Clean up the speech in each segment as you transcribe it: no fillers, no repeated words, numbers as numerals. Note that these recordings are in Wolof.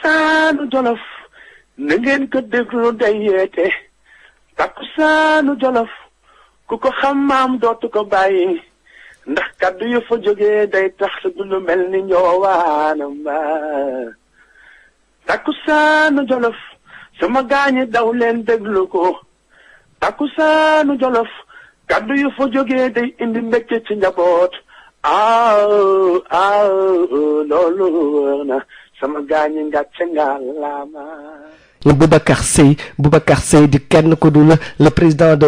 takkusaanu Jolof na ngeen ko déglu day yeete takkusaanu Jolof ku ko xam maam dootu ko bàyyi ndax kaddu yu fa jógee day tax du lu mel ni ñoowaanam ba takkusaanu Jolof sama gaañi daw leen déglu ko takkusaanu Jolof kaddu yu fa jógee day indi mbégte ci njaboot loolu wër na sama gaañi ngàcce ngalaama. Boubacar Seye di kenn ku dul le président de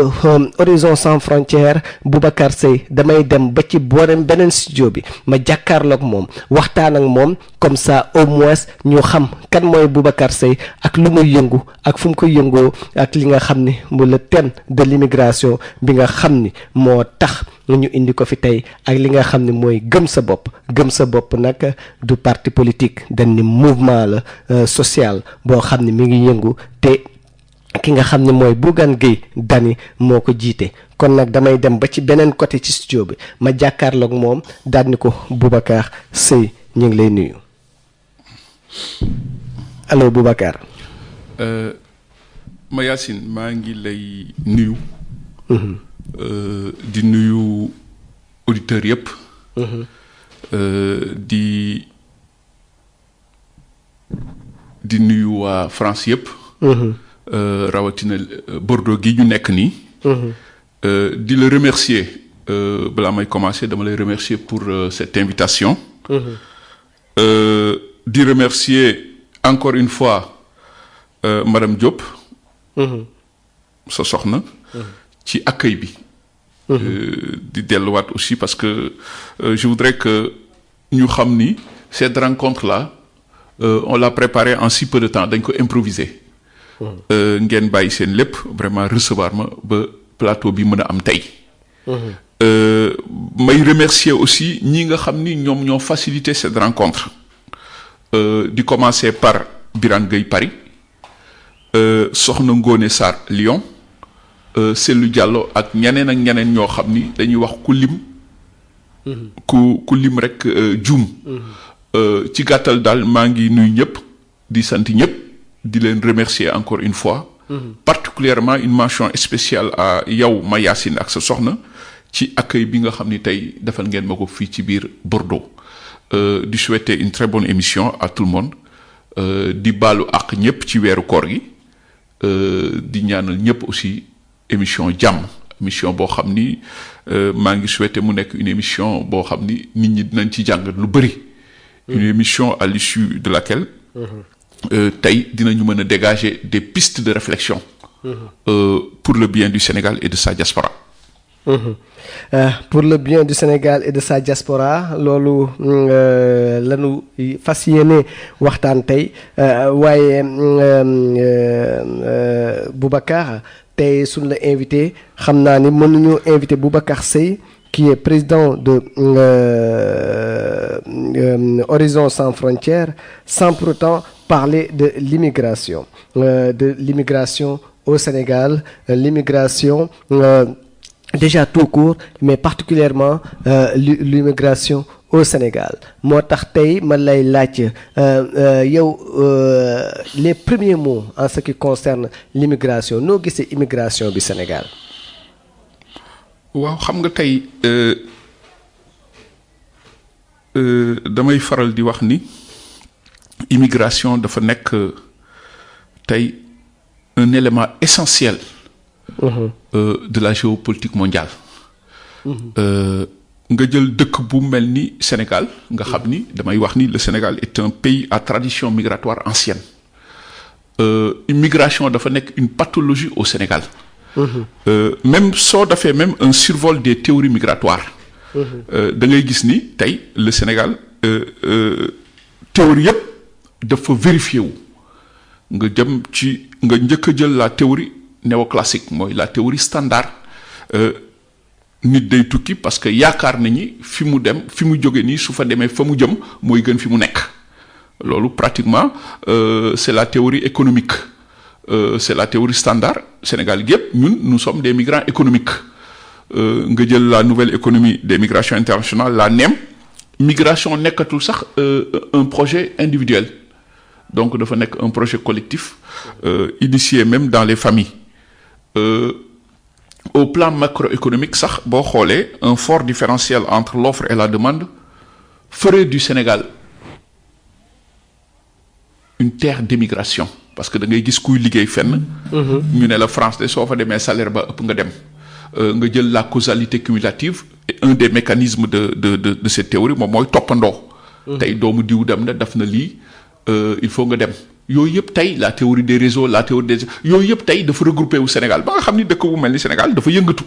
Horizon Sans Frontières. Boubacar Seye damay dem ba ci beneen studio bi ma jàkkaarloog moom waxtaan ak moom comme ça au moins ñu xam kan mooy Boubacar Seye ak lu muy yëngu ak fu mu koy yëngoo ak li nga xam ni mu le thème de l'immigration bi nga xam ni moo tax ñu indi ko fi tey ak li nga xam ni mooy gëm sa bopp nag du parti politique dañ ni mouvement la social boo xam ni mi ngi yëngu te ki nga xam ne mooy Bougane Gueye Dany moo ko jiite kon nag damay dem ba ci beneen côté ci studio bi ma jàkkaarloog moom daal ni ko Boubacar Seye ñu ngi lay nuyu allo Boubacar. Mayacine maa ngi lay nuyu. di nuyu auditeurs yëpp. di nuyu waa France yëpp. rawatina Bordeaux gi ñu nekk nii. di la remercier balaa may commencer dama lay remercier pour cette invitation. di remercier encore une fois madame Diop. sa soxna. ci accueil bi. di delluwaat aussi parce que je voudrais que ñu xam ni cette rencontre là on l'a préparée en si peu de temps dañ ko improviser. ngeen bàyyi seen lépp vraiment recevoir ma ba plateau bi mën a am tey. may remercier aussi ñi nga xam ni ñoom ñoo facilité cette rencontre. di commencer par Birane Gueye Paris. Soxna Ngone Sarr Lyon. Cellou Diallo ak ñeneen ñoo xam ni dañuy wax ku lim rek juum. ci gàttal daal maa ngi nuyu ñëpp di sant ñëpp di leen remercier encore une fois. particulièrement une mention spéciale à yow Mayacine ak sa soxna ci accueil bi nga xam ni tey defal ngeen ma ko fii ci biir Bordeaux. di souhaiter une très bonne émission à tout le monde di baalu ak ñëpp ci weeru koor gi di ñaanal ñëpp aussi. émission jàmm émission boo xam ni maa ngi souhaité mu nekk une émission boo xam ni nit ñi dinañ ci jàngat lu bëri. une émission à l'issue de laquelle tey dinañu mën a dégager des pistes de réflexion. pour le bien du Sénégal et de sa diaspora. Pour le bien du Sénégal et de sa diaspora loolu lañu fas yéene waxtaan tey waaye Boubacar. tey suñ la invité xam naa ni mënuñu invité Boubacar Seye qui est président de Horizon Sans Frontières sans pour autant parler de l'immigration au Sénégal, l'immigration déjà tout court mais particulièrement l'immigration au Sénégal moo tax tey ma lay laaj yow les premiers mots en ce qui concerne l'immigration noo gisee immigration bi Sénégal. waaw xam nga tey damay faral di wax ni immigration dafa nekk tey un élément essentiel. De la géopolitique mondiale. nga jël dëkk bu mel ni Sénégal nga xam ni damay wax ni le Sénégal est un pays à tradition migratoire ancienne. Immigration dafa nekk une pathologie au Sénégal. Même soo defee même un survol des théories migratoires. da ngay gis ni tey le Sénégal théorie yëpp dafa vérifié wu nga jëm ci nga njëkk a jël la théorie néoclassique mooy la théorie standard. Nit day tukki parce que yaakaar nañi fi mu jóge nii su fa demee fa mu jëm mooy gën fi mu nekk loolu pratiquement c'est la théorie économique c'est la théorie standard Sénégal gi yëpp ñun nous sommes des migrants économiques nga jël la nouvelle économie des migrations internationales la NEM migration nekkatul sax un projet individuel donc dafa nekk un projet collectif initié même dans les familles. Au plan macroéconomique sax boo xoolee un fort différentiel entre l'offre et la demande ferait du Sénégal une terre d'émigration parce que da ngay gis kuy liggéey fenn. ñu ne la France de soo fa demee salaire ba ëpp nga dem. nga jël la causalité cumulative et un des mécanismes de cette théorie moom mooy toppandoo. tey doomu diw dem na daf na lii il faut nga dem. yooyu yëpp tey la théorie des réseaux la théorie des yooyu yëpp tey dafa regroupé wu Sénégal ba nga xam ni dëkk bu mel ni Sénégal dafa yëngatu.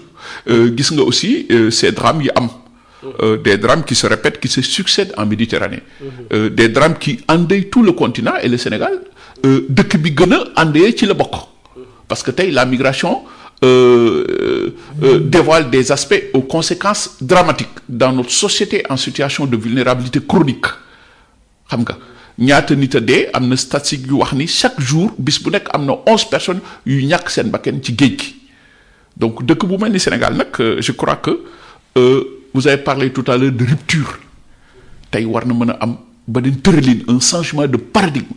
gis nga aussi ces drames yi am. Des drames qui se répètent qui se succèdent en Méditerranée. Des drames qui endeuillent tout le continent et le Sénégal dëkk bi gën a endeuillé ci la bokk. parce que tey la migration dévoile des aspects aux conséquences dramatiques dans notre société en situation de vulnérabilité chronique xam nga. ñaata nit a dee am na statistique yu wax ni chaque jour bis bu nekk am na 11 personnes yu ñàkk seen bakkan ci géej gi donc dëkk bu mel ni Sénégal nag je crois que vous avez parlé tout à l'heure de rupture tey war na mën a am beneen tëralin un changement de paradigme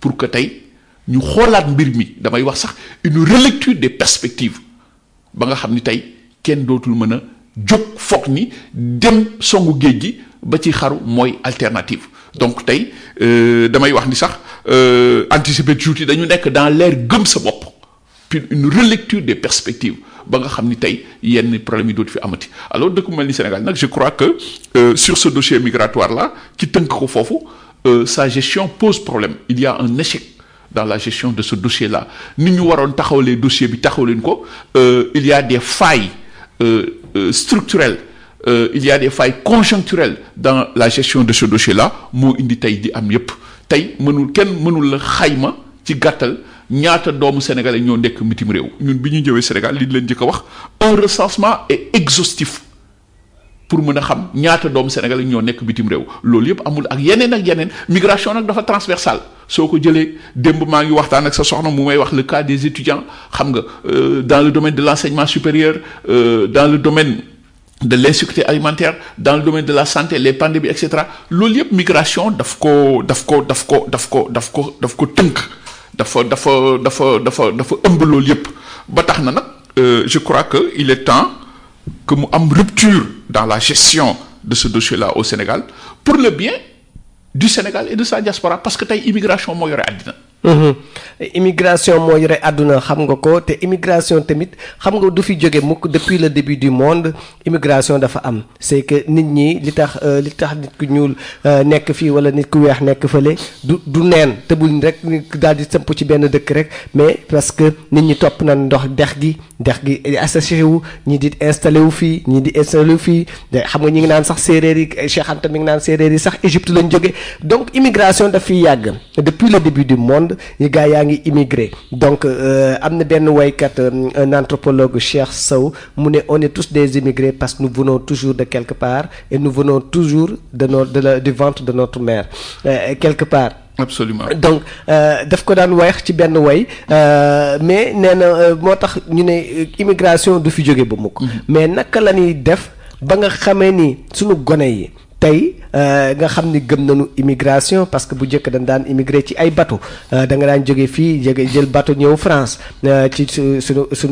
pour que tey ñu xoolaat mbir mi damay wax sax une relecture des perspectives ba nga xam ni tey kenn dootul mën a jóg foog ni dem songu géej gi ba ci xaru mooy alternative. donc tey damay wax ni sax anticiper tuuti dañu nekk dans l'ère gëm sa bopp puis une relecture des perspectives ba nga xam ni tey yenn problème yi dootu fi amati alors dëkk bu mel ni Sénégal nag je crois que sur ce dossier migratoire là ki tënk ko foofu sa gestion pose problème il y a un échec dans la gestion de ce dossier là ni ñu waroon taxawalee dossier bi taxawaleen ko il y a des failles structurelles. Il y a des failles conjoncturelles dans la gestion de ce dossier-là moo indi tey di am yépp tey kenn mënul la xayma ci gàttal ñaata doomu sénégalais ñoo nekk mitim réew ñun bi ñu ñëwee Sénégal li leen njëkk a wax un recensement est exhaustif pour mën a xam ñaata doomu sénégalais ñoo nekk bitim réew loolu yépp amul ak yeneen migration nag dafa transversale soo ko jëlee démb maa ngi waxtaan ak sa soxna mu may wax le cas des étudiants xam nga dans le domaine de l'enseignement supérieur dans le domaine de l'insécurité alimentaire dans le domaine de la santé les pandémies et cetera loolu yëpp migration daf ko tënk dafa ëmb loolu yëpp ba tax na nag je crois que il est temps que mu am rupture dans la gestion de ce dossier-là au Sénégal pour le bien du Sénégal et de sa diaspora parce que tey immigration moo yore àddina. Immigration moo yore àdduna xam nga ko te immigration tamit xam nga du fi jóge mukk depuis le début du monde immigration dafa am c'est que nit ñi li tax nit ku ñuul nekk fii wala nit ku weex nekk fële du neen tëbul rek daal di sëmp ci benn dëkk rek mais parce que nit ñi topp nañ ndox dex gi associé wu ñi di installé wu fii ñi di installé wu fii xam nga ñi ngi naan sax séeréer yi Cheikh Anta mi ngi naan séeréer yi sax Égypte lañ jóge donc immigration daf fiy yàgg depuis le début du monde yi gaa yaa ngi immigré donc am na benn waykat un anthropologue Cheikh Sow mu ne on est tous des immigrés parce que nous venons toujours de quelque part et nous venons toujours du ventre de notre mère quelque part. Absolument. Donc daf ko daan wax ci benn way mais nee na moo tax ñu ne immigration du fi jóge ba mukk mais naka la ñuy def ba nga xamee ni suñu gone yi tey nga xam ni gëm nañu immigration parce que bu njëkk dañ daan immigré ci ay bateau da nga daan jóge fii jël bateau ñëw France ci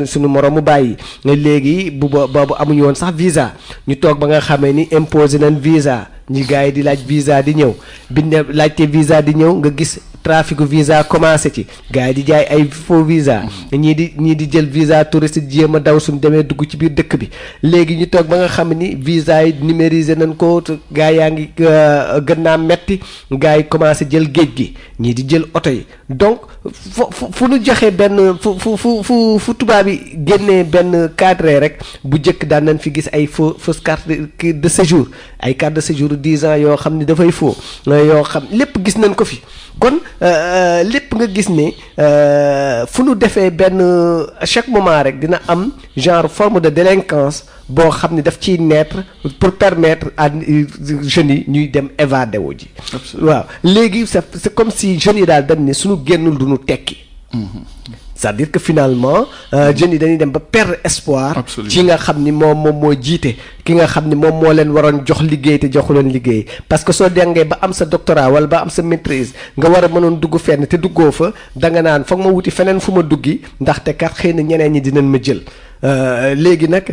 suñu moroomu bàyyi léegi boobu amuñu woon sax visa ñu toog ba nga xamee ni imposé nañ visa ñi gars yi di laaj visa di ñëw bi ne laajte visa di ñëw nga gis trafic visa commencé ci gars yi di jaay ay faux visa ñii di jël visa touriste jéem a daw suñu demee dugg ci biir dëkk bi léegi ñu toog ba nga xam ni visa yi numérisé nañ ko gars yaa ngi gën naa metti gars yi commencé jël géej gi ñii di jël oto yi donc fu nu joxee benn fu tubaab yi génnee benn cadre rek bu njëkk daan nañ fi gis ay fausse carte de séjour ay carte de séjour 10 ans yoo xam ni dafay faux yoo xam lépp gis nañ ko fi kon lépp nga gis ne fu nu defee benn à chaque moment rek dina am genre forme de délinquance boo xam ne daf ciy naître pour permettre à jeunes yi ñuy dem évadé wu ji. waaw léegi c'est comme si jeunes yi daal dañ ne suñu génnul du ñu tekki. c'est-à-dire que finalement jeunes yi dañuy dem ba perdre espoir. Absolument. ci nga xam ni moom moo jiite ki nga xam ni moom moo leen waroon jox liggéey te joxu leen liggéey parce que soo jàngee ba am sa doctorat wala ba am sa maîtrise nga war a mënoon dugg fenn te duggoo fa da nga naan foog ma wuti feneen fu ma duggi ndaxte kat xëy na ñeneen ñi dinañ ma jël léegi nag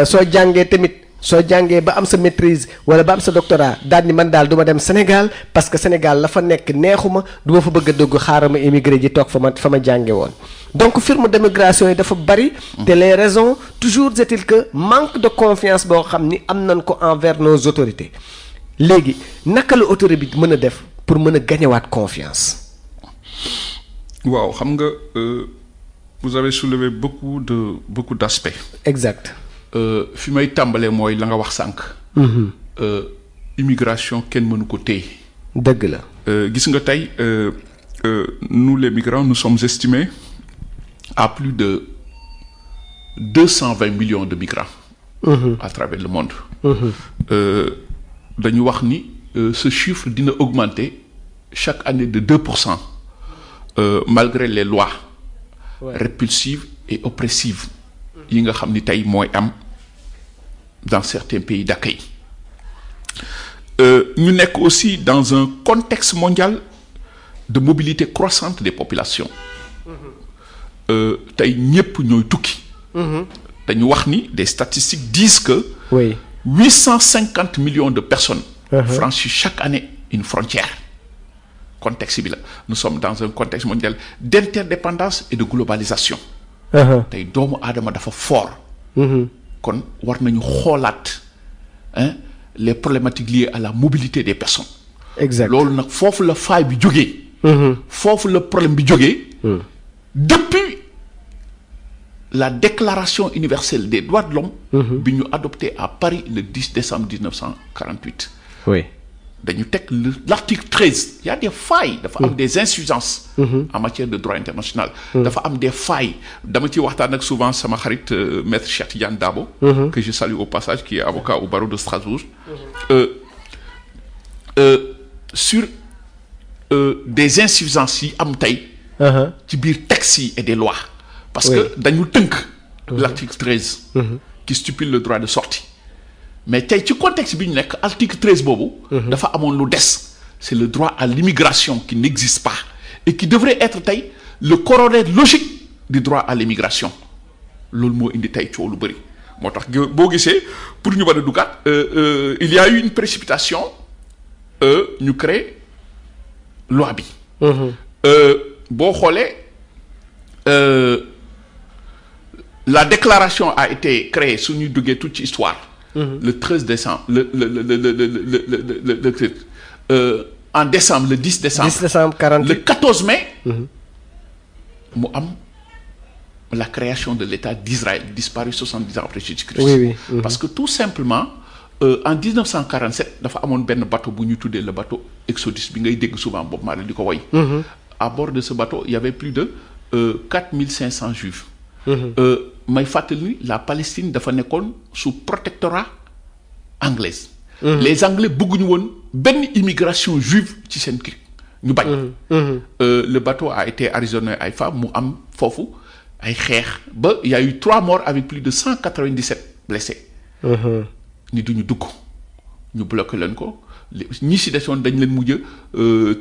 soo jàngee tamit. soo jàngee ba am sa maîtrise wala ba am sa doctorat daal ni man daal du ma dem Sénégal parce que Sénégal la fa nekk neexuma du ma fa bëgg a dugg xaaral ma immigré ji toog fa ma jànge woon donc firme d'immigration yi dafa bari te les raisons toujours est-il que manque de confiance boo xam ni am nañ ko envers nos autorités léegi naka la autorité bi mën a def pour mën a gañewaat confiance. waaw xam nga vous avez soulevé beaucoup d'aspects. exact. fi may tàmbalee mooy la nga wax sànq. immigration kenn mënu ko téye. dëgg la. gis nga tey nous les migrants nous sommes estimés à plus de 220 millions de migrants. À travers le monde. dañu wax ni ce chiffre dina augmenter chaque année de 2%. Malgré les lois. Répulsives et oppressives. yi nga xam ni tey mooy am dans certains pays d'accueil ñu nekk aussi dans un contexte mondial de mobilité croissante des populations tey ñépp ñooy tukki dañu wax ni des statistiques disent que 850 millions de personnes franchissent chaque année une frontière contexte bi la nous sommes dans un contexte mondial d'interdépendance et de globalisation tey doomu aadama dafa fort. kon war nañu xoolaat les problématiques liées à la mobilité des personnes. exact loolu nag foofu la faay bi jógee. foofu la problème bi jógee. depuis la déclaration universelle des droits de l'homme bi ñu adopté à Paris le 10 décembre 1948. oui. dañu teg l'article 13 il y a des failles dafa am des insuffisances en matière de droit international dafa am des failles dama ci waxtaan ak souvent sama xarit maître Cheikh Tidiane Dabo que je salue au passage qui est avocat au barreau de Strasbourg sur des insuffisances yi am tey ci biir textes yi et des lois parce que dañu tënk l'article 13 qui stipule le droit de sortie mais tey ci contexte bi ñu nekk article 13 boobu dafa amoon lu des c'est le droit à l'immigration qui n'existe pas et qui devrait être tey le corollaire logique du droit à l'immigration loolu moo indi tey coow lu bëri moo tax boo gisee pour ñu mën a duggaat il y a eu une précipitation ñu créer loi bi boo xoolee la déclaration a été créée su ñuy duggee toute ci histoire le 13 décembre en décembre le 10 décembre 10 décembre 48 le 14 mai mu am la création de l'État d'Israël disparu 70 ans après Jésus-Christ. oui. Parce que tout simplement en 1947 dafa amoon benn bateau bu ñu tuddee le bateau Exodus bi ngay dégg souvent Bob Marley di ko woy à bord de ce bateau il y avait plus de 4500 juifs may fàttali ni la Palestine dafa nekkoon sous protectorat anglaise les anglais bëgguñu woon benn immigration juive ci seen kii ñu bañ le bateau a été arraisonné ay Haïfa mu am foofu ay xeex ba il y a eu 3 morts avec plus de 197 blessés ni duñu dugg ñu bloqué leen ko ñi si desoon dañ leen mujj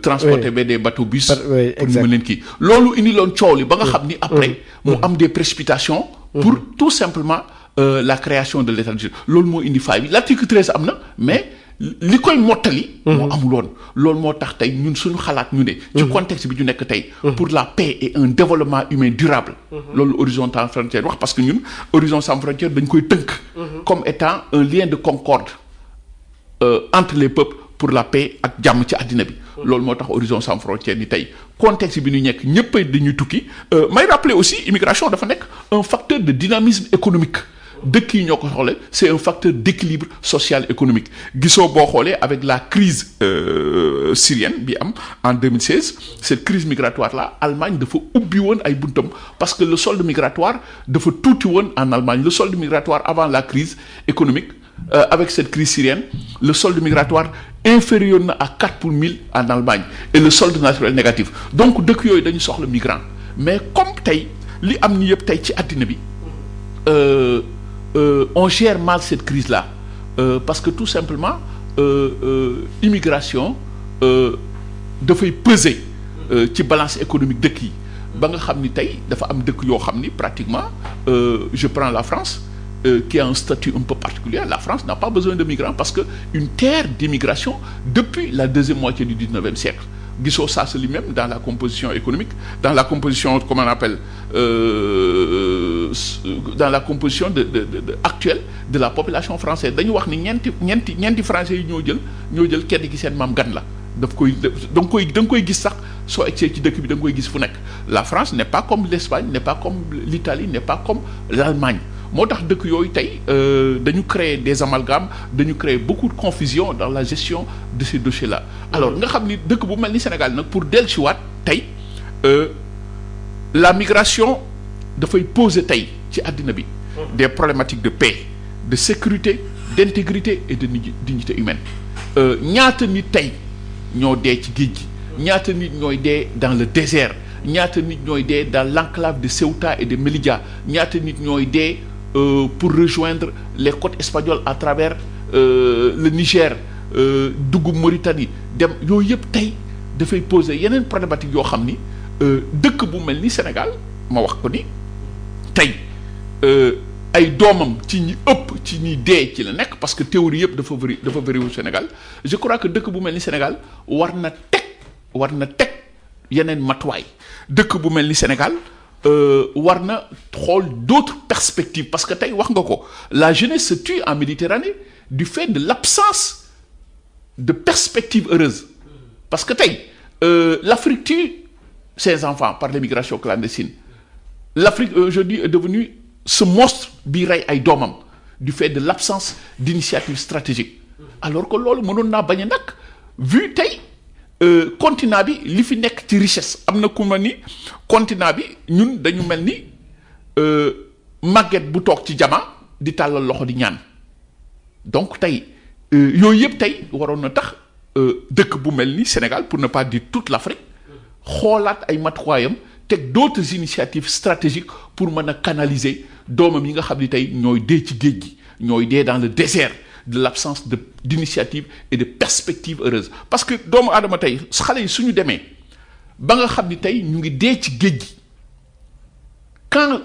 transporter ba des bateaux bus pour ñu mën leen kii loolu indi loon coow li ba nga xam ni après mu am des précipitations pour tout simplement la création de l'état d'Israël loolu moo indi faay bi l'article 13 am na mais li koy mottali moo amuloon loolu moo tax tey ñun suñu xalaat ñu ne ci contexte bi ñu nekk tey pour la paix et un développement humain durable loolu Horizon Sans Frontières wax parce que ñun Horizon Sans Frontières dañ koy tënk comme étant un lien de concorde entre les peuples pour la paix ak jàmm ci àddina bi loolu moo tax Horizon Sans Frontières ni tey contexte bi ñu nekk ñëpp dañuy tukki may rappeler aussi immigration dafa nekk un facteur de dynamisme économique dëkk yi ñoo ko soxla c'est un facteur d'équilibre social économique gisoo boo xoolee avec la crise syrienne bi am en 2016 cette crise migratoire là Allemagne dafa ubbi woon ay buntam parce que le solde migratoire dafa tuuti woon en Allemagne le solde migratoire avant la crise économique avec cette crise syrienne le solde migratoire inférieur na à 4 pour 1000 en Allemagne et le solde naturel négatif donc dëkk yooyu dañu soxla migrant mais comme tey li am ni yëpp tey ci àddina bi on gère mal cette crise là parce que tout simplement immigration dafay peser ci balance économique dëkk yi ba nga xam ni tey dafa am dëkk yoo xam ni pratiquement je prends la France qui a un statut un peu particulier. La France n'a pas besoin de migrants parce que une terre d'immigration depuis la deuxième moitié du 19e siècle. Gisoo ça se lit même dans la composition économique, dans la composition, comment on appelle, dans la composition actuelle de la population française. Dañu wax ni ñeenti français yi ñoo jël kenn ki seen maam gan la. Da nga koy gis sax soo egsee ci dëkk bi da nga koy gis fu nekk. La France n'est pas comme l'Espagne, n'est pas comme l'Italie, n'est pas comme l'Allemagne. moo tax dëkk yooyu tey dañu créer des amalgames dañu créer beaucoup de confusion dans la gestion de ces dossiers là alors nga xam ni dëkk bu mel ni Sénégal nag pour dellusiwaat tey la migration dafay poser tey ci àddina bi des problématiques de paix de sécurité d'intégrité et de dignité humaine ñaata nit tey ñoo dee ci géej gi ñaata nit ñooy dee dans le désert ñaata nit ñooy dee dans l'enclave de Ceuta et de Melilla ñaata nit ñooy dee pour rejoindre les côtes espagnoles à travers le Niger dugg Mauritanie dem yooyu yëpp tey dafay poser yeneen problématique yoo xam ni dëkk bu mel ni Sénégal ma wax ko ni tey ay doomam ci ñi ëpp ci ñi dee ci la nekk parce que théorie yëpp dafa bëri wu Sénégal je crois que dëkk bu mel ni Sénégal war na teg yeneen matuwaay dëkk bu mel ni Sénégal war na xool d'autres perspectives parce que tey wax nga ko la jeunesse se tue en Méditerranée du fait de l'absence de perspectives heureuses parce que tey l'Afrique tue ses enfants par l'immigration clandestine l'Afrique aujourd'hui est devenue ce monstre bi rey ay doomam du fait de l'absence d'initiative stratégique alors que loolu mënoon naa bañ a nag vu tey continent bi li fi nekk ci richesse am na ku ma ni continent bi ñun dañu mel ni màgget bu toog ci jama di tàllal loxo di ñaan donc tey yooyu yëpp tey waroon na tax dëkk bu mel ni Sénégal pour ne pas dire toute l'Afrique xoolaat ay matuwaayam teg d'autres initiatives stratégiques pour mën a canaliser doomam yi nga xam ni tey ñooy dee ci géej gi ñooy dee dans le désert de l'absence d'initiative et de perspectives heureuses parce que doomu aadama tey xale yi suñu demee ba nga xam ni tey ñu ngi dee ci géej gi quand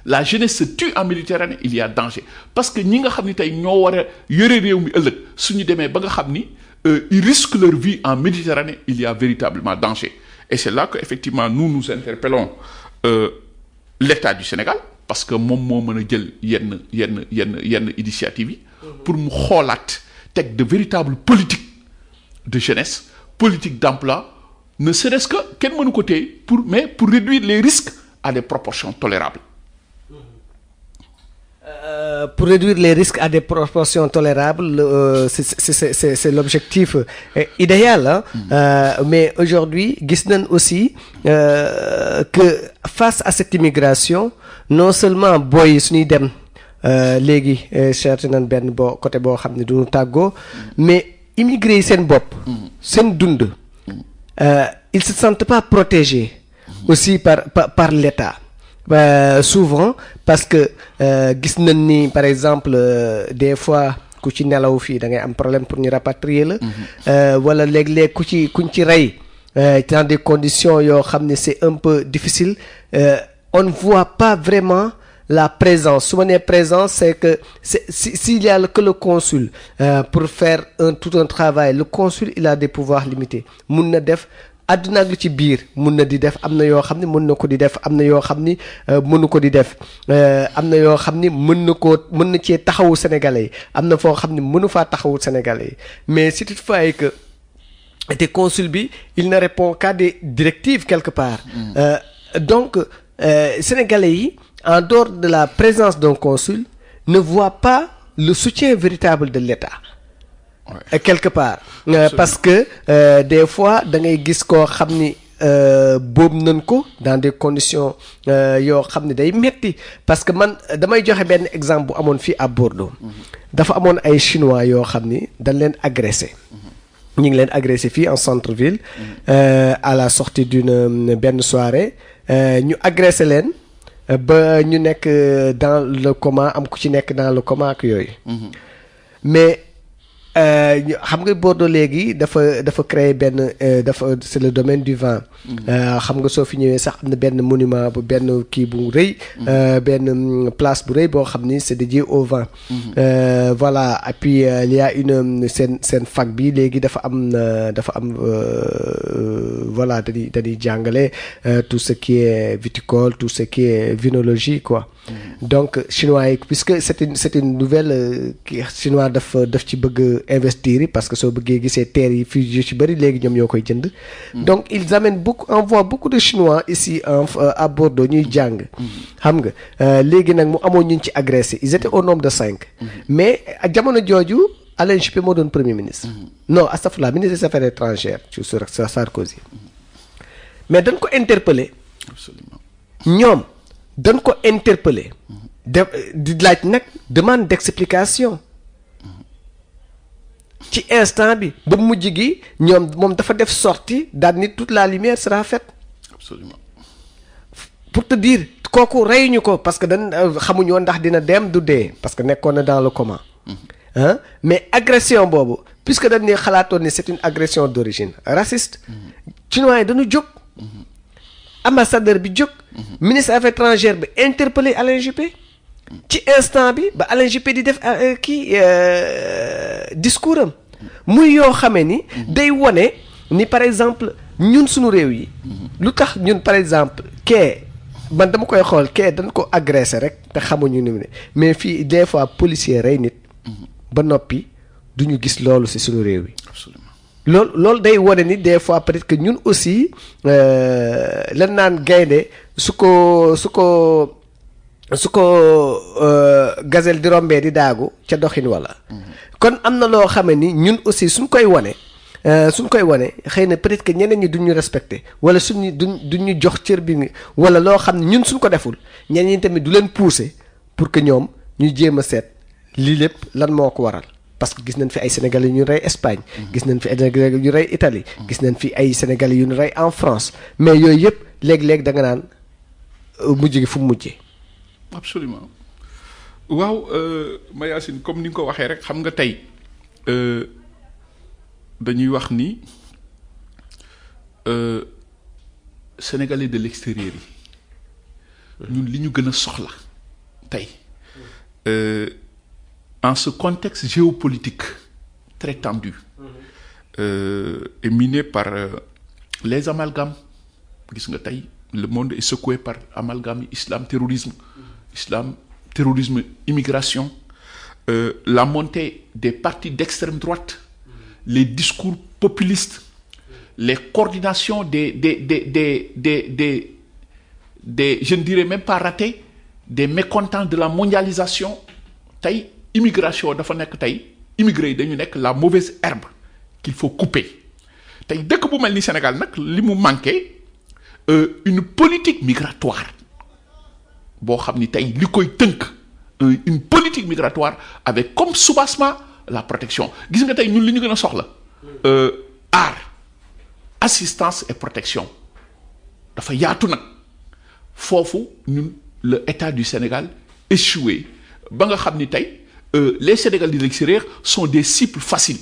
la jeunesse se tue en Méditerranée il y a danger parce que ñi nga xam ni tey ñoo war a yore réew mi ëllëg suñu demee ba nga xam ni ils risquent leur vie en Méditerranée il y a véritablement danger et c'est là que effectivement nous interpellons l'État du Sénégal parce que moom moo mën a jël yenn initiative yi pour mu xoolaat teg de véritables politiques de jeunesse politique d'emploi ne serait-ce que kenn mënu ko téye pour réduire les risques à des proportions tolérables. Pour réduire les risques à des proportions tolérables c'est l'objectif idéal mais aujourd'hui gis nañ aussi que face à cette immigration non seulement booy suñuy dem léegi cherché nañ benn côté boo xam ne duñu tàggoo mais immigré yi seen bopp seen dund ils se sentent pas protégés aussi par l'État souvent parce que gis nañ ni par exemple des fois ku ci nelaw fii da ngay am problème pour ñu rapatrier la wala léeg-léeg kuñ ci rey dans des conditions yoo xam ne c'est un peu difficile on ne voit pas vraiment la présence su ma nee présence c'est que s'il y a que le consul pour faire tout un travail le consul il a des pouvoirs limités mun na def àdduna ak lu ci biir mun na di def am na yoo xam ne mën na ko di def am na yoo xam ni mënu ko di def am na yoo xam ni mën na cee taxawu sénégalais yi am na foo xam ne mënu faa taxawu sénégalais yi mais si toutefois que te consul bi il ne répond qu'à des directives quelque part donc sénégalais yi en dehors de la présence d'un consul ne voient pas le soutien véritable de l'État. Ouais. Quelque part parce que des fois da ngay gis koo xam ni boobu nañ ko dans des conditions yoo xam ne day metti parce que man damay joxe benn exemple bu amoon fii à Bordeaux dafa amoon ay chinois yoo xam ni dañ leen agressé ñu ngi leen agressé fii en centre-ville à la sortie d'une benn soirée ñu agressé leen ba ñu nekk dans le coma am ku ci nekk dans le coma ak yooyu mais xam nga Bordeaux léegi dafa créer benn c'est le domaine du vin xam nga soo fi ñëwee sax am na benn monument bu benn kii bu rëy benn place bu rëy boo xam ni c'est dédié au vin voilà et puis il y a une seen fac bi léegi dafa am voilà dañuy jàngale tout ce qui est viticole tout ce qui est vinologie quoi donc chinois yi puisque c'est une nouvelle chinois daf ci bëgg investir parce que soo bëggee gisee terres yi fii yu ci bëri léegi ñoom ñoo koy jënd donc ils amènent envoient beaucoup de chinois ici à Bordeaux ñuy jàng xam nga léegi nag mu amoon ñu ci agressé ils étaient au nombre de 5 mais jamono jooju Alain Juppé moo doon premier ministre non astafurlah ministre des affaires étrangères sur Sarkozy mais dañ ko interpellé ñoom dañ ko interpellé di laaj nag demande d'explication ci instant bi ba mujj gi moom dafa def sortie daal ni toute la lumière sera faite. Absolument. Pour te dire kooku reyuñu ko parce que dañ xamuñu woon ndax dina dem du dee parce que nekkoon na dans le coma mais agression boobu puisque dañ ne xalaatoon ni c'est une agression d'origine raciste chinois yi dañu jóg ambassadeur bi jóg ministre des affaires étrangères bi interpellé Alain Juppé ci instant bi ba Alain Juppé di def discours am muy yoo xamee ni day wone ni par exemple ñun suñu réew yi lu tax ñun par exemple man dama koy xool dañ ko agressé rek te xamuñu ni mu ne mais fii des fois policier rey nit ba noppi duñu gis loolu ci suñu réew yi loolu day wone ni des fois peut-être que ñun aussi lan naan gaynde su ko gazelle di rombee di daagu ca doxin wala kon am na loo xamee ni ñun aussi suñ koy wane xëy na peut-être que ñeneen ñi duñ ñu respecté wala duñ ñu jox cër bi wala loo xam ne ñun suñ ko deful ñeneen ñi tamit du leen pousser pour que ñoom ñu jéem a seet lii lépp lan moo ko waral parce que gis nañ fi ay sénégalais yu ñu rey Espagne gis nañ fi ay sénégalais yu ñu rey Italie gis nañ fi ay sénégalais yu ñu rey en France mais yooyu yëpp léeg-léeg da nga naan mujj gi fu mu mujjee. Absolument waaw Mayacine comme ni nga ko waxee rek xam nga tey dañuy wax ni sénégalais de l'extérieur yi ñun li ñu gën a soxla tey en ce contexte géopolitique très tendu et miné par les amalgames gis nga tey le monde est secoué par amalgame islam terrorisme immigration la montée des partis d'extrême droite les discours populistes les coordinations des je ne dirais même pas ratés des mécontents de la mondialisation tey immigration dafa nekk tey immigré yi dañu nekk la mauvaise herbe qu'il faut couper tey dëkk bu mel ni Sénégal nag li mu manqué une politique migratoire boo xam ni tey li koy tënk une politique migratoire avec comme soubassement la protection gis nga tey ñun li ñu gën a soxla aar assistance et protection dafa yaatu nag foofu ñun le État du Sénégal échoué ba nga xam ni tey les Sénégalais de l'extérieur sont des cibles faciles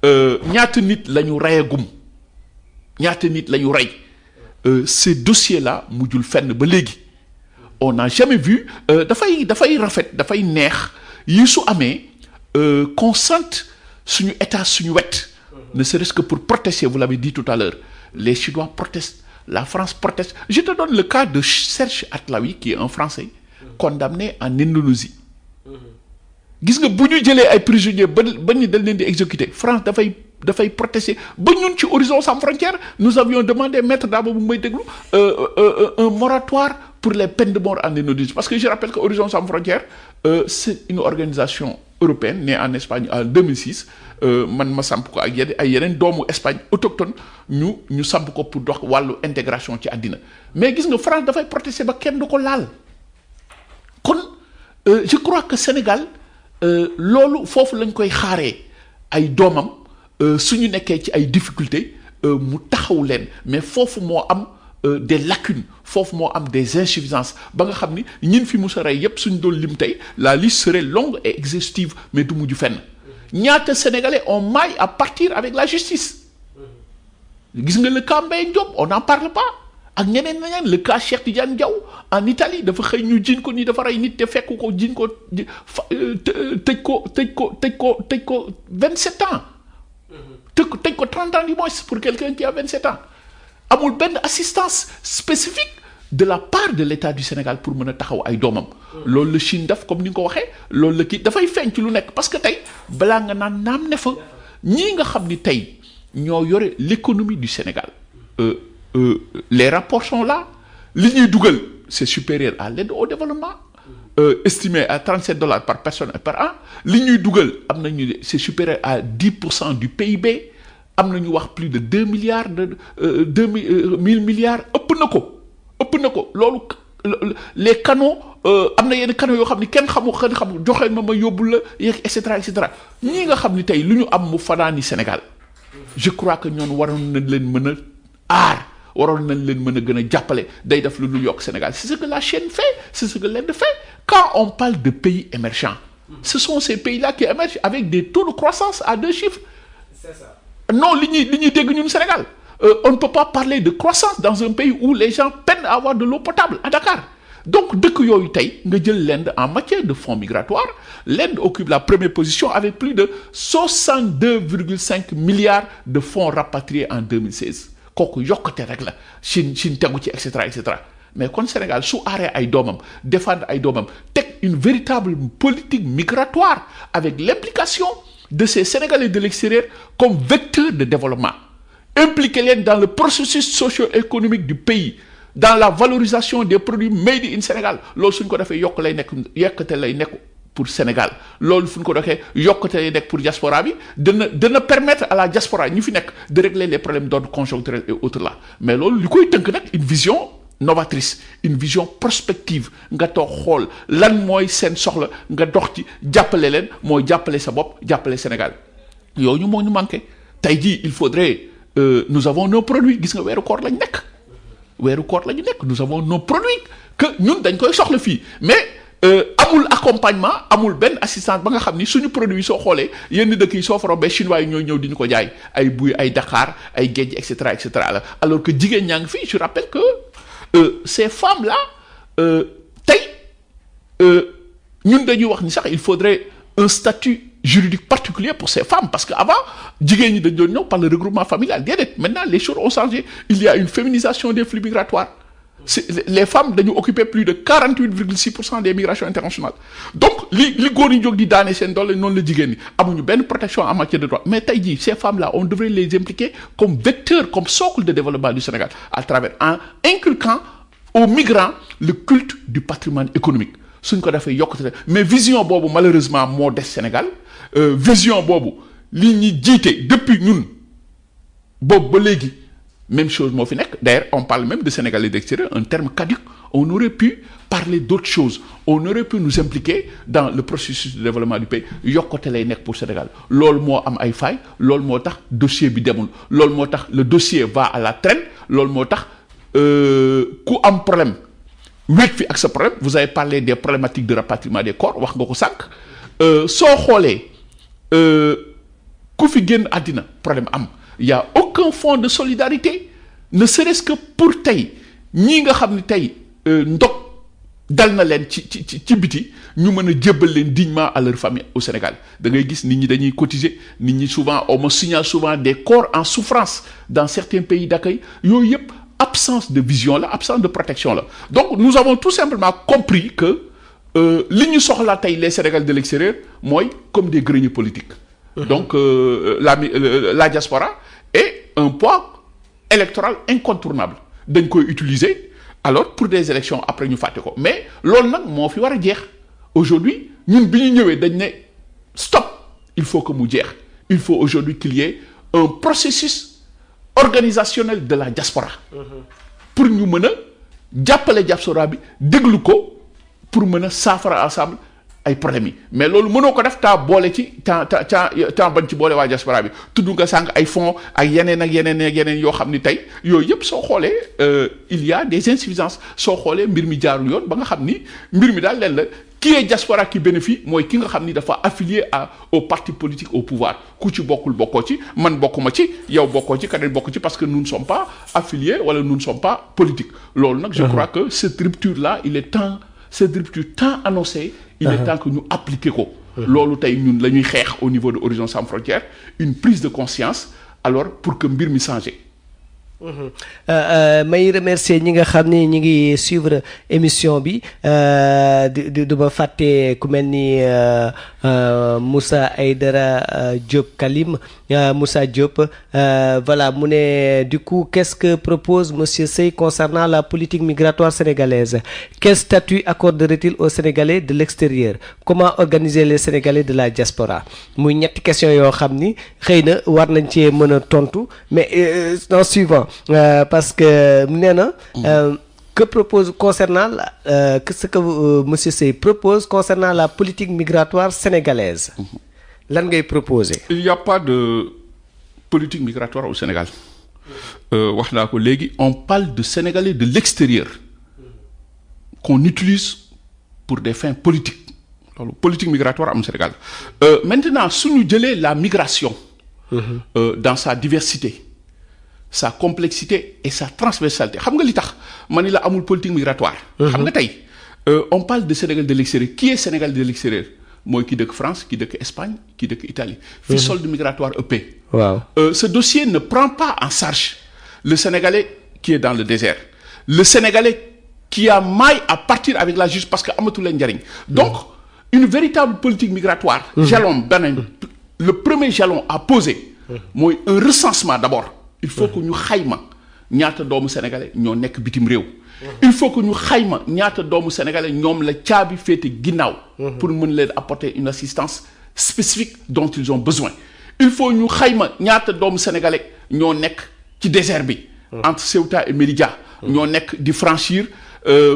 ñaata nit la ñu reyagum ñaata nit la ñu rey ces dossiers-là mujjul fenn ba léegi on n'a jamais vu dafay rafet dafay neex yi su amee qu'on sente suñu état suñu wet ne serait-ce que pour protester vous l'avez dit tout à l'heure les Chinois protestent la France proteste je te donne le cas de Serge Atlaoui qui est un Français condamné en Indonésie gis nga bu ñu jëlee ay prisonniers ba ñu dañ leen di exécuter France dafay protester ba ñun ci Horizon Sans Frontières nous avions demandé maître Dabo bu may déglu un moratoire pour les peines de mort en Indonésie parce que je rappelle que Horizon Sans Frontières c'est une organisation européenne née en Espagne en 2006 man ma samp ko ak ay yeneen doomu Espagne autochtone ñu samp ko pour dox wàllu intégration ci àddina mais gis nga France dafay protester ba kenn du ko laal kon je crois que Sénégal loolu foofu lañ koy xaaree ay doomam suñu nekkee ci ay difficultés mu taxaw leen mais foofu moo am des lacunes foofu moo am des insuffisances ba nga xam ni ñin fi musa rey yépp suñ doon lim tey la liste serait longue et exhaustive mais du mujj fenn ñaata sénégalais ont maille à partir avec la justice gis nga le cas Mbaye Diop on n'en parle pas ak ñeneen le cas Cheikh Tidiane Diaw en Italie dafa xëy ñu jiin ko ni dafa rey nit te fekk ko jiin ko tëj ko 27 ans tëj ko 30 ans du moins pour quelqu'un qui a 27 ans amul benn assistance spécifique de la part de l'État du Sénégal pour mën a taxaw ay doomam loolu la Chine def comme ni nga ko waxee loolu la kii dafay feeñ ci lu nekk parce que tey balaa nga naan naam ne fa ñii nga xam ni tey ñoo yore l'économie du Sénégal les rapports sont là li ñuy dugal c'est supérieur à l'aide au développement estimé à $37 par personne et par an li ñuy dugal am nañu c'est supérieur à 10% du PIB am na ñu wax plus de 2 milliards de 1000 milliards ëpp na ko loolu les canaux am na yenn canaux yoo xam ni kenn xamul joxe ma yóbbu la yeeg et cetera ñii nga xam ni tey lu ñu am mu fanaani Sénégal je crois que ñoon waroon nañ leen mën a aar waroon nañ leen mën a gën a jàppale day def lu dul yokk Sénégal c'est ce que la Chine fait c'est ce que l'Inde fait quand on parle de pays émergents ce sont ces pays-là qui émergent avec des taux de croissance à 2 chiffres. C'est ça. Non li ñuy dégg ñun Sénégal on ne peut pas parler de croissance dans un pays où les gens peinent à avoir de l'eau potable à Dakar donc dëkk yooyu tey nga jël l'Inde en matière de fonds migratoires l'Inde occupe la première position avec plus de 62,5 milliards de fonds rapatriés en 2016 kooku yokkute rek la Chine tegu ci et cetera mais kon Sénégal su aaree ay doomam défendre ay doomam teg une véritable politique migratoire avec l'implication de ces Sénégalais de l'extérieur comme vecteurs de développement impliquer leen dans le processus socio-économique du pays dans la valorisation des produits made in Sénégal loolu suñ ko defee yokkate lay nekk pour Sénégal loolu fu ñu ko doxee yokkate lay nekk pour diaspora bi dana permettre à la diaspora ñu fi nekk de régler les problèmes d'ordre conjoncturel et autres là mais loolu li koy tënk nag une vision novatrice une vision prospective nga toog xool lan mooy seen soxla nga dox ci jàppale leen mooy jàppale sa bopp jàppale Sénégal yooyu moo ñu manqué tey jii il faudrait nous avons nos produits gis nga weeru koor lañu nekk nous avons nos produits que ñun dañ koy soxla fii mais amul accompagnement amul benn assistance ba nga xam ni suñu produit yi soo xoolee yenn dëkk yi soo fa rombee chinois yi ñooy ñëw di ñu ko jaay ay buy ay Dakar ay géej et cetera la alors que jigéen ñaa ngi fii je rappelle que ces femmes là tey ñun dañuy wax ni sax il faudrait un statut juridique particulier pour ces femmes parce que avant jigéen ñi dañ doon ñëw par le regroupement familial déedéet maintenant les choses ont changé il y a une féminisation des flux migratoires les femmes dañu occuper plus de 48,6% des migrations internationales donc li góor ñi jóg di daane seen doole noonu la jigéen ñi amuñu benn protection en matière de droit mais tey jii ces femmes là on devrait les impliquer comme vecteurs comme socle de développement du Sénégal à travers en inculquant aux migrants le culte du patrimoine économique suñ ko defee yokkute mais vision boobu malheureusement moo des Sénégal vision boobu li ñuy jiite depuis ñun boobu ba léegi même chose moo fi nekk d'ailleurs on parle même de Sénégalais d'extérieur un terme caduc on aurait pu parler d'autres choses on aurait pu nous impliquer dans le processus de développement du pays yokkute lay nekk pour Sénégal loolu moo am ay failles loolu moo tax dossier bi demul loolu moo tax le dossier va à la traîne loolu moo tax ku am problème wéet fi ak sa problème vous avez parlé des problématiques de rapatriement des corps wax nga ko sànq soo xoolee ku fi génn àddina problème am il y a aucun fonds de solidarité ne serait-ce que pour tey ñii nga xam ne tey ndog dal na leen ci biti ñu mën a jébbal leen dignement à leur famille au Sénégal da ngay gis nit ñi dañuy cotiser nit ñi souvent on me signale souvent des corps en souffrance dans certains pays d'accueil yooyu yëpp absence de vision la absence de protection la donc nous avons tout simplement compris que li ñu soxla tey les Sénégalais de l'extérieur mooy comme des greniers politiques donc la diaspora est un poids électoral incontournable dañ koy utiliser alors pour des élections après ñu fàtte ko mais loolu nag moo fi war a jeex aujourd'hui ñun bi ñu ñëwee dañ ne stop il faut que mu jeex il faut aujourd'hui qu'il y ait un processus organisationnel de la diaspora pour ñu mën a jàppale diaspora bi déglu ko pour mën a saafara ensemble ay problèmes yi mais loolu mënoo ko def temps boole ci temps bañ ci boole waa diaspora bi tudd nga sànq ay fonds ak yeneen yoo xam ni tey yooyu yëpp soo xoolee il y a des insuffisances soo xoolee mbir mi jaarul yoon ba nga xam ni mbir mi daal leen la qui est diaspora qui bénéficie mooy ki nga xam ni dafa affilié au parti politique au pouvoir ku ci bokkul bokkoo ci man bokkuma ci yow bokkoo ci keneen bokk ci parce que nous ne sommes pas affiliés wala nous ne sommes pas politiques loolu nag je crois que cette rupture là cette rupture tant annoncée il est temps que ñu appliquer ko loolu tey ñun la ñuy xeex au niveau de Horizon Sans Frontières une prise de conscience alors pour que mbir mi changé may remercier ñi nga xam ni ñi ngi suivre émission bi du ma fàtte ku mel ni Moussa Aïdara Diop Kalim Moussa Diop voilà mu ne du coup qu'est-ce que propose monsieur Seye concernant la politique migratoire sénégalaise quel statut accorderait-il aux Sénégalais de l'extérieur comment organiser les Sénégalais de la diaspora muy ñetti question yoo xam ni xëy na war nañ cee mën a tontu mais en suivant parce que nee na que propose concernant ce que monsieur Seye propose concernant la politique migratoire sénégalaise lan ngay proposer. Il y a pas de politique migratoire au Sénégal wax naa ko léegi on parle de Sénégalais de l'extérieur qu'on utilise pour des fins politiques loolu politique migratoire am Sénégal maintenant suñu jëlee la migration dans sa diversité sa complexité et sa transversalité xam nga li tax ma ni la amul politique migratoire xam nga tey on parle de Sénégal de l'extérieur qui est Sénégal de l'extérieur mooy ki dëkk France ki dëkk Espagne ki dëkk Italie fi solde migratoire ëppee waaw ce dossier ne prend pas en charge le Sénégalais qui est dans le désert le Sénégalais qui a maille à partir avec la justice parce que amatul leen njariñ donc une véritable politique migratoire jalon beneen le premier jalon à poser mooy un recensement d'abord il faut que ñu xayma ñaata doomu sénégalais ñoo nekk bitim réew il faut que ñu xayma ñaata doomu sénégalais ñoom la caabi féete ginnaaw pour mën leen apporter une assistance spécifique dont ils ont besoin il faut ñu xayma ñaata doomu sénégalais ñoo nekk ci désert bi entre Ceuta et Melilla ñoo nekk di franchir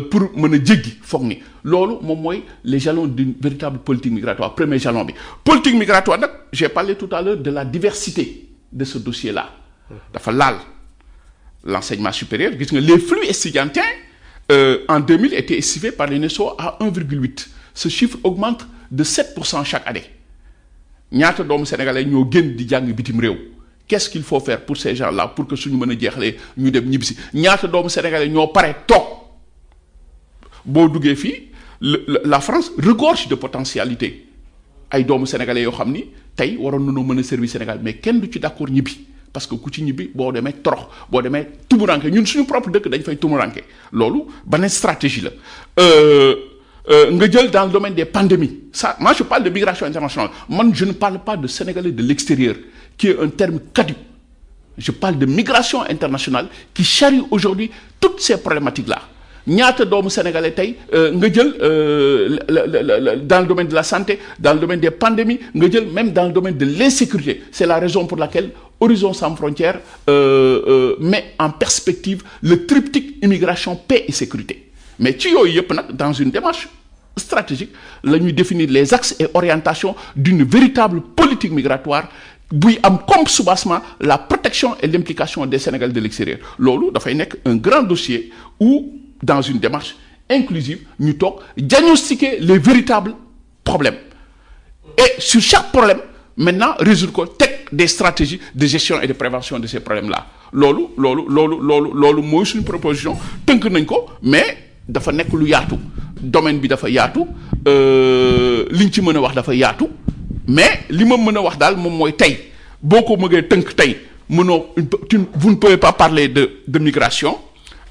pour mën a jéggi foog ni loolu moom mooy les jalons d'une véritable politique migratoire premier jalon bi politique migratoire nag j'ai parlé tout à l'heure de la diversité de ce dossier là dafa laal l'enseignement supérieur gis nga les flux estudiantins en 2000 étaient estimés par l'UNESCO à 1,8 ce chiffre augmente de 7% chaque année ñaata doomu sénégalais ñoo génn di jàng bitim réew qu'est-ce qu'il faut faire pour ces gens-là pour que suñu mën a jeexalee ñu dem ñibbisi ñaata doomu sénégalais ñoo pare toog boo duggee fii la France regorge de potentialité ay doomu sénégalais yoo xam ni tey waroon nañoo mën a servir Sénégal mais kenn du ci d'accord ñibbi parce que ku ci ñibbi boo demee torox boo demee tumuranke ñun suñu propre dëkk dañ fay tumuranke loolu beneen stratégie la nga jël dans le domaine des pandémies ça moi je parle de migration internationale man je ne parle pas de Sénégalais de l'extérieur qui est un terme caduc je parle de migration internationale qui charrie aujourd'hui toutes ces problématiques là ñaata doomu sénégalais tey nga jël dans le domaine de la santé dans le domaine des pandémies nga jël même dans le domaine de l'insécurité c'est la raison pour laquelle Horizon Sans Frontières met en perspective le triptyque immigration paix et sécurité mais ci yooyu yëpp nag dans une démarche stratégique la ñuy définir les axes et orientations d'une véritable politique migratoire buy am comme soubassement la protection et l'implication des Sénégalais de l'extérieur loolu dafay nekk un grand dossier où dans une démarche inclusive ñu toog diagnostiquer les véritables problèmes et sur chaque problème maintenant résoudre ko teg des stratégies de gestion et de prévention de ces problèmes-là loolu mooy suñu proposition tënk nañ ko mais dafa nekk lu yaatu domaine bi dafa yaatu liñ ci mën a wax dafa yaatu mais li ma mën a wax daal moom mooy tey boo ko mëgee tënk tey mënoo vous ne pouvez pas parler de migration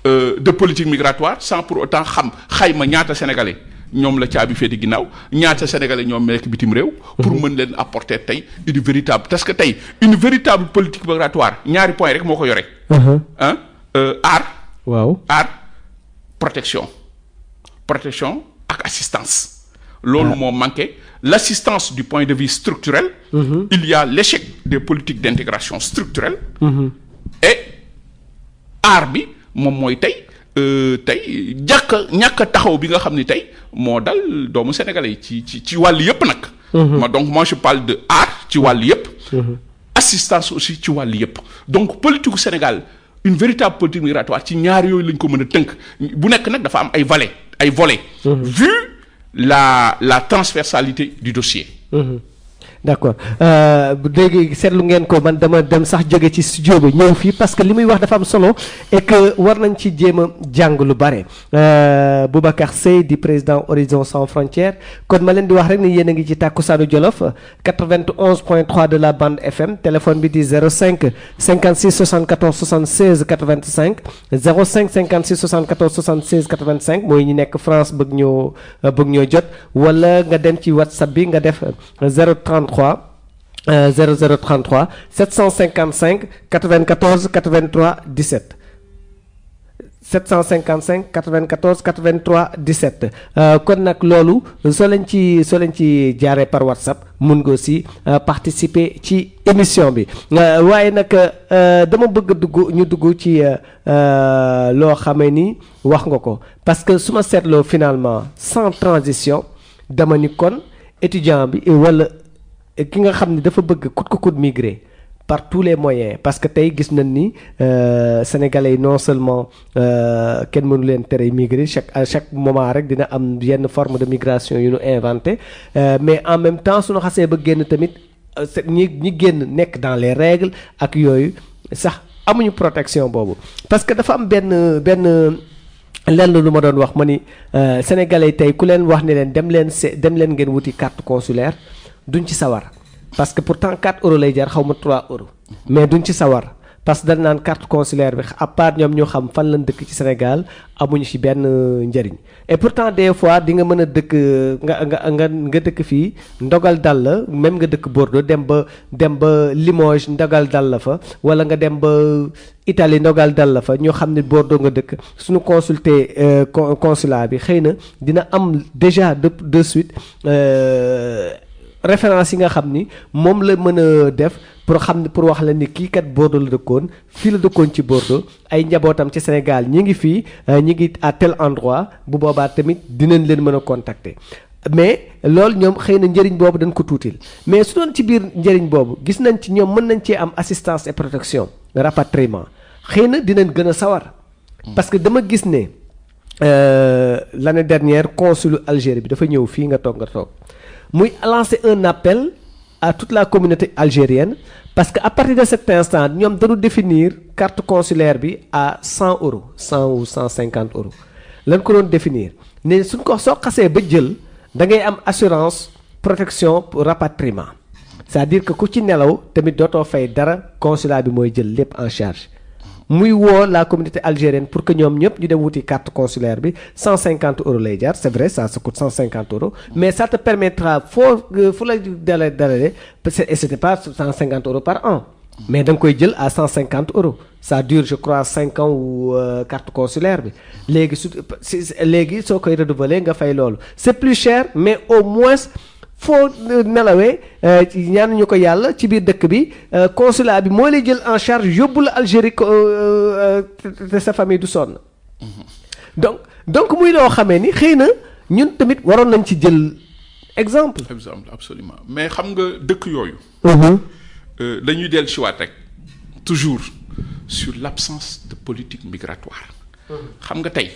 de politique migratoire sans pour autant xam xayma ñaata sénégalais ñoom la caabi féeti ginnaaw ñaata sénégalais ñoom nekk bitim réew pour mën leen apporter tey une véritable parce que tey une véritable politique migratoire ñaari point rek moo ko yore aar protection ak assistance loolu moo manqué l'assistance du point de vue structurel il y a l'échec des politiques d'intégration structurelle et aar bi moom mooy tey tey ñàkk a taxaw bi nga xam ni tey moo dal doomu sénégalais yi ci wàll yëpp nag. Donc moi je parle de art ci wàll yëpp. Assistance aussi ci wàll yëpp. Donc politique gu Sénégal une véritable politique migratoire ci ñaar yooyu lañ ko mën a tënk bu nekk nag dafa am ay volets. Vu la transversalité du dossier. d'accord léegi seetlu ngeen ko man dama dem sax jóge ci studio bi ñëw fii parce que li muy wax dafa am solo et que war nañ ci jéem a jàng lu bare Boubacar Seye di président Horizon Sans Frontières kon ma leen di wax rek ni yéen a ngi ci Takkusaanu Jolof 91.3 de la bande FM téléphone bi di 05 56 74 76 85 05 56 74 76 85 mooy ñi nekk France bëgg ñoo jot wala nga dem ci WhatsApp bi nga def 033 0033 755 94 83 17 755 94 83 17 kon nag loolu soo leen ci jaaree par WhatsApp mun nga aussi participer ci émission bi waaye nag dama bëgg ñu dugg ci loo xamee ni wax nga ko parce que su ma seetloo finalement sans transition dama ni kon étudiant bi wala ki nga xam ne dafa bëgg coûte migrer par tous les moyens parce que tey gis nañ ni sénégalais yi non seulement kenn mënu leen tere migrer à chaque moment rek dina am yenn forme de migration yu ñu inventé mais en même temps suñu xasee ba génn tamit ñi génn nekk dans les règles ak yooyu sax amuñu protection boobu parce que dafa am benn lenn lu ma doon wax ma ni sénégalais tey ku leen wax ne leen dem leen ngeen wuti carte consulaire duñ ci sawar parce que pourtant 4 euros lay jar xaw ma 3 euros mais duñ ci sawar parce que dañ naan carte consulaire bi à part ñoom ñoo xam fan lañ dëkk ci Sénégal amuñu ci benn njëriñ et pourtant des fois di nga mën a dëkk nga dëkk fii ndogal dal la même nga dëkk Bordeaux dem ba Limoges ndogal dal la fa wala nga dem ba Italie ndogal dal la fa ñoo xam ne Bordeaux nga dëkk suñu consulter consulat bi xëy na dina am déjà de suite référence yi nga xam ni moom la mën a def pour xam ne pour wax la ni kii kat Bordeaux la dëkkoon fii la dëkkoon ci Bordeaux ay njabootam ci Sénégal ñi ngi fii ñi ngi à tel endroit bu boobaa tamit dinañ leen mën a contacter mais loolu ñoom xëy na njëriñ boobu dañ ko tuutil mais su doon ci biir njëriñ boobu gis nañ ci ñoom mën nañ cee am assistance et protection rapatriement xëy na dinañ gën a sawar parce que dama gis ne l'année dernière consul Algérie bi dafa ñëw fii nga toog muy lancer un appel à toute la communauté algérienne parce que à partir de cet instant ñoom dañu définir carte consulaire bi à 100 euros 100 ou 150 euros lañ ko doon définir ne suñ ko soo xasee ba jël da ngay am assurance protection pour rapatriement c'est-à-dire que ku ci nelaw tamit dootoo fay dara consulat bi mooy jël lépp en charge muy woo la communauté algérienne pour que ñoom ñëpp ñu dem wuti carte consulaire bi 150 euros lay jar c'est vrai ça coûte 150 euros mais ça te permettra fu la dalale et c'était pas 150 euros par an mais da nga koy jël à 150 euros ça dure je crois 5 ans ou carte consulaire bi léegi soo koy renouveler nga fay loolu c'est plus cher mais au moins foo nelawee ñaan ñu ko yàlla ci biir dëkk bi consulat bi moo lay jël en charge yóbbu la Algérie te sa famille du sonn donc muy loo xamee ni xëy na ñun tamit waroon nañ ci jël exemple absolument mais xam nga dëkk yooyu dañuy dellu si waat rek toujours sur l'absence de politique migratoire xam nga tey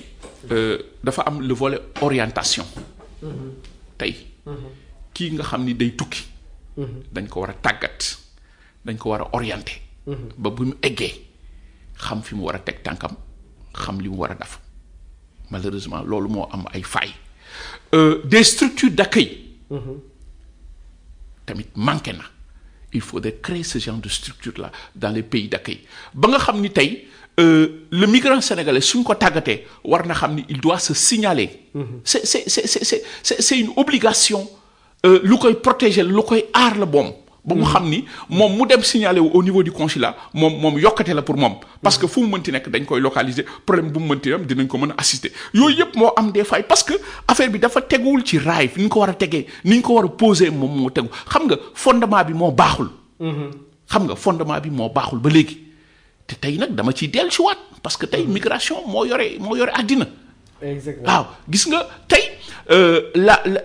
dafa am le volet orientation tey kii nga xam ni day tukki dañ ko war a tàggat dañ ko war a orienter ba bu mu eggee xam fi mu war a teg tànkam xam li mu war a def malheureusement loolu moo am ay failles des structures d'accueil tamit manqué na il faudrait créer ce genre de structure là dans les pays d'accueil ba nga xam ni tey le migrant sénégalais suñ ko tàggatee war na xam ni il doit se signaler c'est une obligation lu koy protéger lu koy aar la boom ba mu xam ni moom mu dem signaler wu au niveau du consulat moom yokkate la pour moom parce que fu mu mënti nekk dañ koy localiser problème bu mu mënti am dinañ ko mën a assister yooyu yëpp moo am des failles parce que affaire bi dafa teguwul ci raay ni ñu ko war a tegee ni ñu ko war a poser moom moo tegu xam nga fondement bi moo baaxul ba léegi te tey nag dama ciy dellusiwaat parce que tey migration moo yore àddina. exactement waaw gis nga tey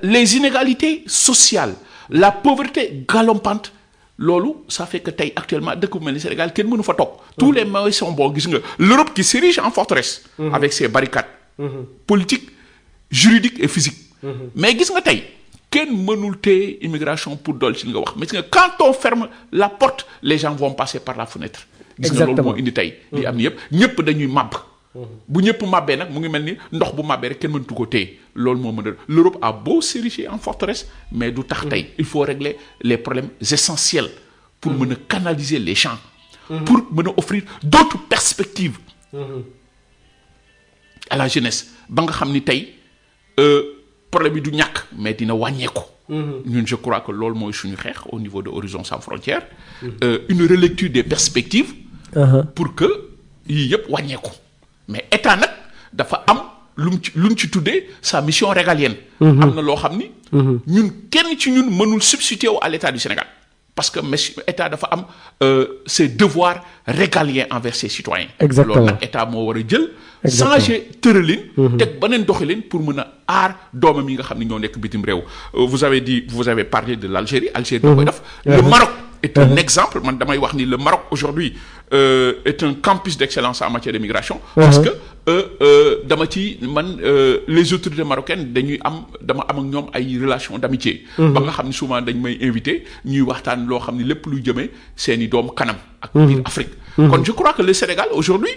les inégalités sociales la pauvreté galopante loolu ça fait que tey actuellement dëkk bu mel ni Sénégal kenn mënu fa toog. tous les moyens sont bons gis nga l'Europe qui s'érige en forteresse. avec ses barricades. politiques juridiques et physiques. mais gis nga tey kenn mënul téye immigration pour dool ci li nga wax mais gis nga quand on ferme la porte les gens vont passer par la fenêtre. gis nga loolu moo indi tey li am ni yëpp ñëpp dañuy màbb. bu ñëpp màbbee nag mu ngi mel ni ndox bu màbbee rek kenn mënatu ko téye loolu moo mën a l'Europe a beau s'ériger en forteresse mais du tax tey il faut régler les problèmes essentiels pour mën a canaliser les gens pour mën a offrir d'autres perspectives à la jeunesse ba nga xam ni tey problème yi du ñàkk mais dina wàññeeku ñun je crois que loolu mooy suñu xeex au niveau de Horizon Sans Frontières une relecture des perspectives pour que yii yëpp wàññeeku mais état nag dafa am lu mu ci tuddee sa mission régalienne. am na loo xam ni. ñun kenn ci ñun mënul substituer wu à l'état du Sénégal parce que état dafa am ses devoirs régaliens envers ses citoyens. exactement loolu nag état moo war a jël. changer tëralin. teg beneen doxalin pour mën a aar doomam yi nga xam ne ñoo nekk bitim réew. vous avez parlé de l'Algérie. Algérie da koy def. le Maroc est un exemple man damay wax ni le Maroc aujourd'hui est un campus d'excellence en matière d'immigration. parce que dama ci man les autorités marocaines dama am ak ñoom ay relations d'amitié. ba nga xam ne souvent dañ may invité ñuy waxtaan loo xam ne lépp luy jëmee seeni doom kanam. ak biir Afrique. kon je crois que le Sénégal aujourd'hui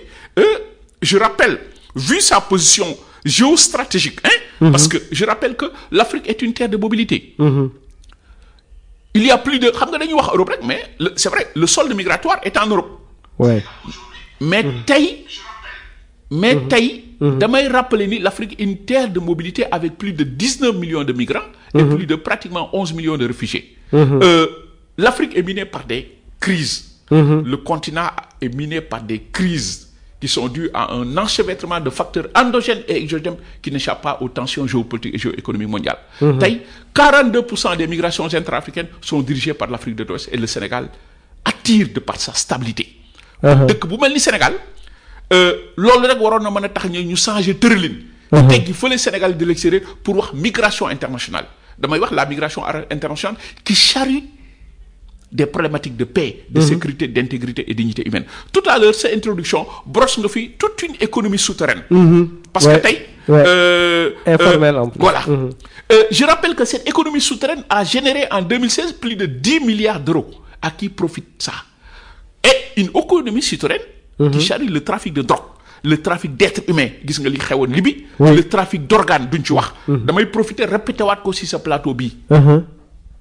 je rappelle vu sa position géostratégique parce que je rappelle que l'Afrique est une terre de mobilité. Il y a plus de xam nga dañuy wax Europe rek mais c'est vrai le solde migratoire est en Europe. Ouais. mais tey damay rappeler ni l'Afrique est une terre de mobilité avec plus de 19 millions de migrants et plus de pratiquement 11 millions de réfugiés. L'Afrique est minée par des crises. Le continent est miné par des crises qui sont dues à un enchevêtrement de facteurs endogènes et exogènes qui n'échappent pas aux tensions géopolitiques et géoéconomiques mondiales. Tey 42% des migrations intra-africaines sont dirigées par l'Afrique de l'Ouest et le Sénégal attire de par sa stabilité. dëkk bu mel ni Sénégal loolu rek waroon na mën a tax ñu changer tëralin. teggi fële Sénégal de l'extérieur pour wax migration internationale damay wax la migration internationale qui charrie des problématiques de paix, de sécurité, d'intégrité et dignité humaine. Tout à l'heure, cette introduction brosse nga fi toute une économie souterraine. Parce que tey. informel en plus. Voilà. Je rappelle que cette économie souterraine a généré en 2016 plus de 10 milliards d'euros. À qui profite ça? Et une économie souterraine qui charrie le trafic de drogue, le trafic d'êtres humains. Gis nga li xewoon Libye. Le trafic d'organes duñ ci wax. damay profiter répéter waat ko ci sa plateau bii.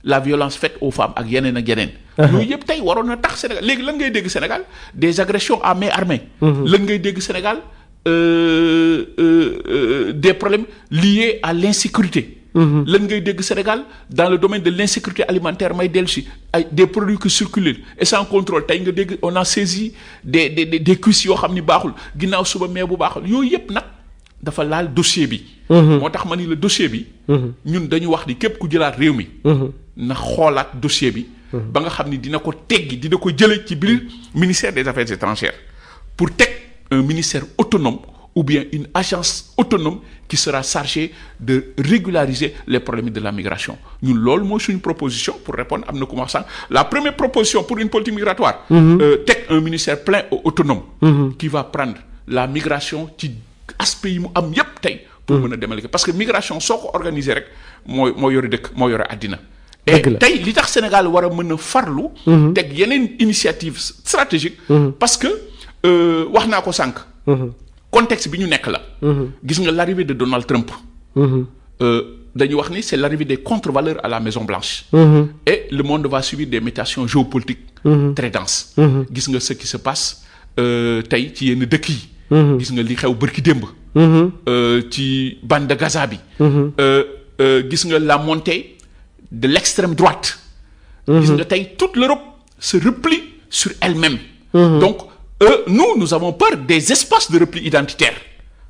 La violence faite aux femmes ak yeneen ak yeneen. yooyu yëpp tey waroon na tax Sénégal léegi lan ngay dégg Sénégal des agressions à main armée. lan ngay dégg Sénégal des problèmes liés à l'insécurité. lan ngay dégg Sénégal dans le domaine de l'insécurité alimentaire may dellu si ay des produits qui circulent et sans contrôle tey nga dégg on a saisi des cuisses yoo xam ni baaxul ginnaaw suba mais bu baaxul yooyu yëpp nag dafa laal dossier bi. moo tax ma ni le dossier bi. ñun dañu wax ni képp ku jëlaat réew mi. na xoolaat dossier bi. ba nga xam ni dina ko teggi dina ko jëlee ci biir ministère des Affaires étrangères pour teg un ministère autonome ou bien une agence autonome qui sera chargée de régulariser les problèmes de la migration ñun loolu mooy suñu proposition pour répondre am na ku ma wax sànq la première proposition pour une politique migratoire. teg un ministère plein et autonome. qui va prendre la migration ci aspect yi mu am yépp tey. pour mën a demale parce que migration soo ko organiser rek moo yore dëkk moo yore àddina. et tey li tax Sénégal war a mën a farlu. teg yeneen initiative stratégique. parce que wax naa ko sànq. contexte bi ñu nekk la. gis nga l'arrivée de Donald Trump. dañu wax ni c'est l'arrivée des contre-valeurs à la Maison Blanche. Et le monde va subir des mutations géopolitiques. très denses. gis nga ce qui se passe tey ci yenn dëkk yi. gis nga li xew bërki démb. ci bande de Gaza bi. gis nga la montée de l'extrême droite. gis nga tey toute l'Europe se replie sur elle-même. Donc nous avons peur des espaces de repli identitaire.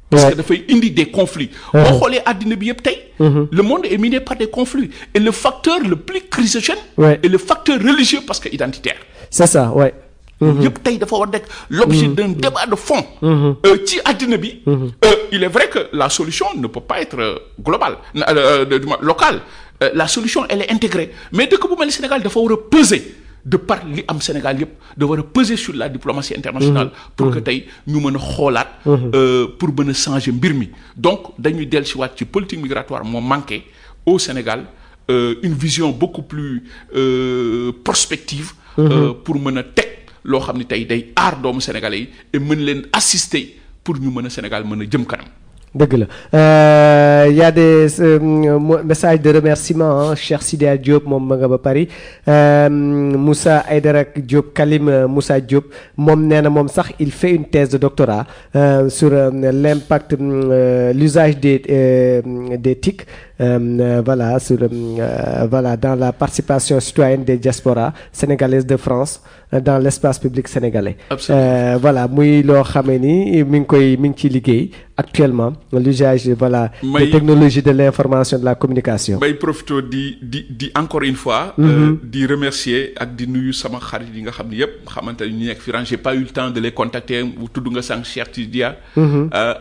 Parce que dafay indi des conflits. boo xoolee àddina bi yëpp tey. le monde est miné par des conflits et le facteur le plus crisogène. est le facteur religieux parce que identitaire. c'est ça ouais. yëpp tey dafa war nekk l'objet d'un débat de fond. ci àddina bi. il est vrai que la solution ne peut pas être globale locale. La solution elle est intégrée mais dëkk bu mel ni Sénégal dafa war a peser de par li am Sénégal yëpp da war a peser sur la diplomatie internationale. pour que tey ñu mën a xoolaat. pour mën a changer mbir mi donc dañuy dellusiwaat ci politique migratoire moo manqué au Sénégal une vision beaucoup plus prospective. pour mën a teg loo xam ne tey day aar doomu sénégalais yi et mën leen assister pour ñu mën a Sénégal mën a jëm kanam. dëgg la y a des messages de remerciement Cheikh Sidia Diop moom ma nga ba Paris Moussa Aïdara Diop Kalim Moussa Diop moom nee na moom sax il fait une thèse de doctorat sur l'impact l'usage des TIC voilà sur voilà dans la participation citoyenne des diasporas sénégalaises de France dans l'espace public sénégalais. Voilà muy loo xamee ni mi ngi ciy liggéey actuellement l'usage voilà des technologies de l'information de la communication. may profito di encore une fois. di remercier ak di nuyu sama xarit yi nga xam ne yëpp xamante ne ñu nekk fi j'ai pas eu le temps de les contacter tudd nga sànq Cheikh Tidiane.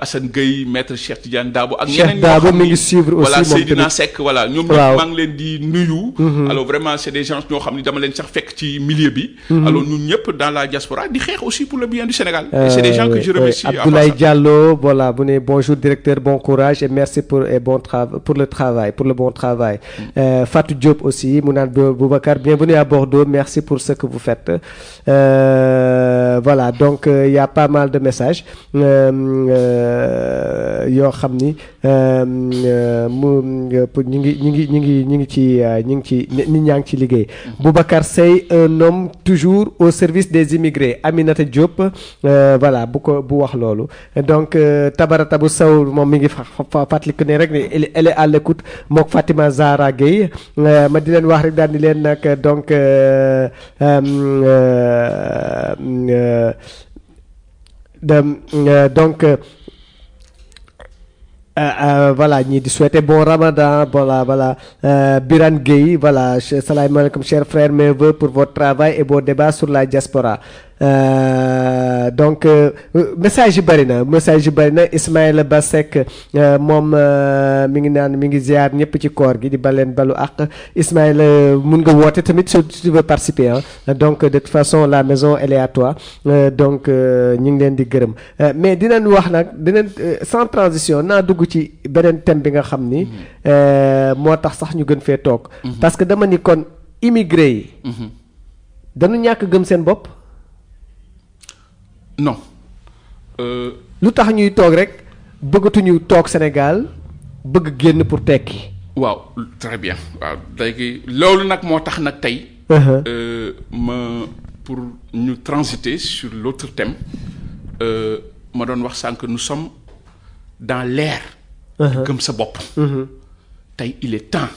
Assane Gueye maître Cheikh Tidiane Dabo ak ñeneen ñoo xam mi ngi suivre aussi voilà Seydina Seck voilà ñoom ñëpp maa ngi leen di nuyu. alors vraiment c'est des gens ñoo xam ne dama leen sax fekk ci milieu bi. alors ñun ñëpp dans la diaspora di xeex aussi pour le bien du Sénégal. et c'est des gens que je remercie. Abdoulaye Diallo voilà bu ne bonjour directeur bon courage et merci pour le bon travail. Fatou Diop aussi mu naan Boubacar bienvenue à Bordeaux merci pour ce que vous faites. Voilà donc il y a pas mal de messages yoo xam ni ñu ngi ci nit ñaa ngi ci liggéey. Boubacar Seye un homme toujours au service des immigrés Aminata Diop voilà bu wax loolu donc Tabarata bu Sow moom mi ngi fàttaliku ne rek elle est à l'écoute mook Fatima Zahra Gueye ma di leen wax rek daal di leen nag donc voilà ñii di souhaiter bon Ramadan voilà Birane Gueye voilà salam alaikum chers frères mes vœux pour votre travail et vos débats sur la diaspora. Donc message yi bëri na Ismaïla Basek moom mi ngi ziar ñëpp ci koor gi di baleen balu ak Ismaïla mun nga woote tamit si tu veux participer donc de toute façon la maison elle est à toi donc ñu ngi leen di gërëm mais dinañ wax nag sans transition naa dugg ci beneen thème bi nga xam ni moo tax sax ñu gën fee toog parce que dama ni kon immigré yi dañu ñàkk gëm seen bopp. Non. lu tax ñuy toog rek bëggatuñu toog Sénégal bëgg génn pour tekki. waaw très bien waaw léegi loolu nag moo tax nag tey. pour ñu transiter sur l'autre thème ma doon wax sànq nous sommes dans l'ère gëm sa bopp. tey il est temps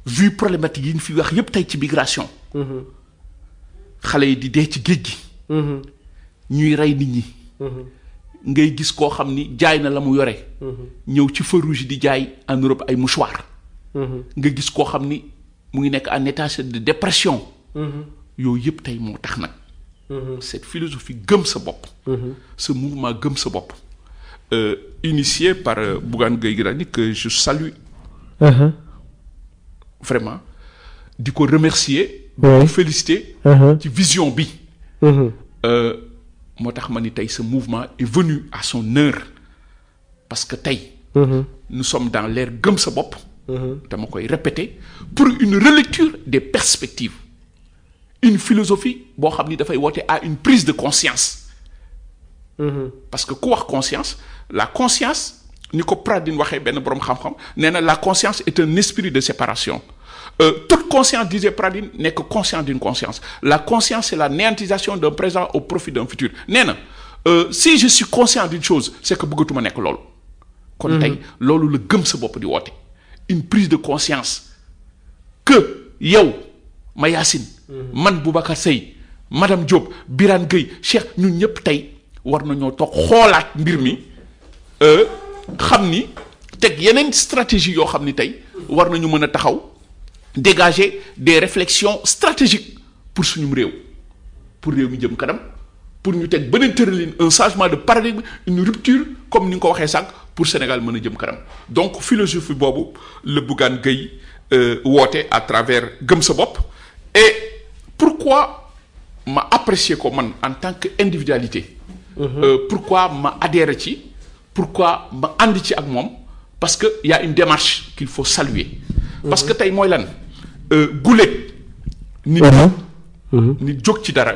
vu problématique yi ñu fi wax yépp tey ci migration. xale yi di dee ci géej gi. ñuy rey nit ñi. ngay gis koo xam ni jaay na la mu yore. ñëw ci feu rouge di jaay en Europe ay mouchoir. nga gis koo xam ni mu ngi nekk en état de dépression. yooyu yëpp tey moo tax nag. cette philosophie gëm sa bopp. ce mouvement gëm sa bopp. initié par Bougane Gueye Dany que je salue. vraiment di ko remercier. di ko féliciter. ci vision bi. moo tax ma ni tey ce mouvement est venu à son heure parce que tey nous sommes dans l'ère gëm sa bopp dama koy répéter pour une relecture des perspectives une philosophie boo xam ni dafay woote à une prise de conscience parce que ku wax conscience la conscience ni ko Pradine waxee benn boroom xam-xam nee na la conscience est un esprit de séparation. Toute conscience, disait Pradine, n'est que conscience d'une conscience. La conscience, c'est la néantisation d'un présent au profit d'un futur. Néna, si je suis conscient d'une chose, c'est que bëggatuma nekk loolu. kon tey loolu la gëm sa bopp di woote. une prise de conscience que yow Mayacine. man Boubacar Seye madame Diop Birane Gueye Cheikh ñun ñëpp tey war nañoo toog xoolaat mbir mi xam ni teg yeneen stratégie yoo xam ni tey war nañu mën a taxaw. dégager des réflexions stratégiques pour suñu réew pour réew mi jëm kanam pour ñu teg beneen tëralin un changement de paradigme une rupture comme ni nga ko waxee sànq pour Sénégal mën a jëm kanam donc philosophie boobu la Bougane Gueye woote à travers gëm sa bopp et pourquoi ma apprécier ko man en tant que individualité pourquoi ma adhéré ci pourquoi ma ànd ci ak moom parce que y a une démarche qu'il faut saluer parce que tey mooy lan guléet nit jóg ci dara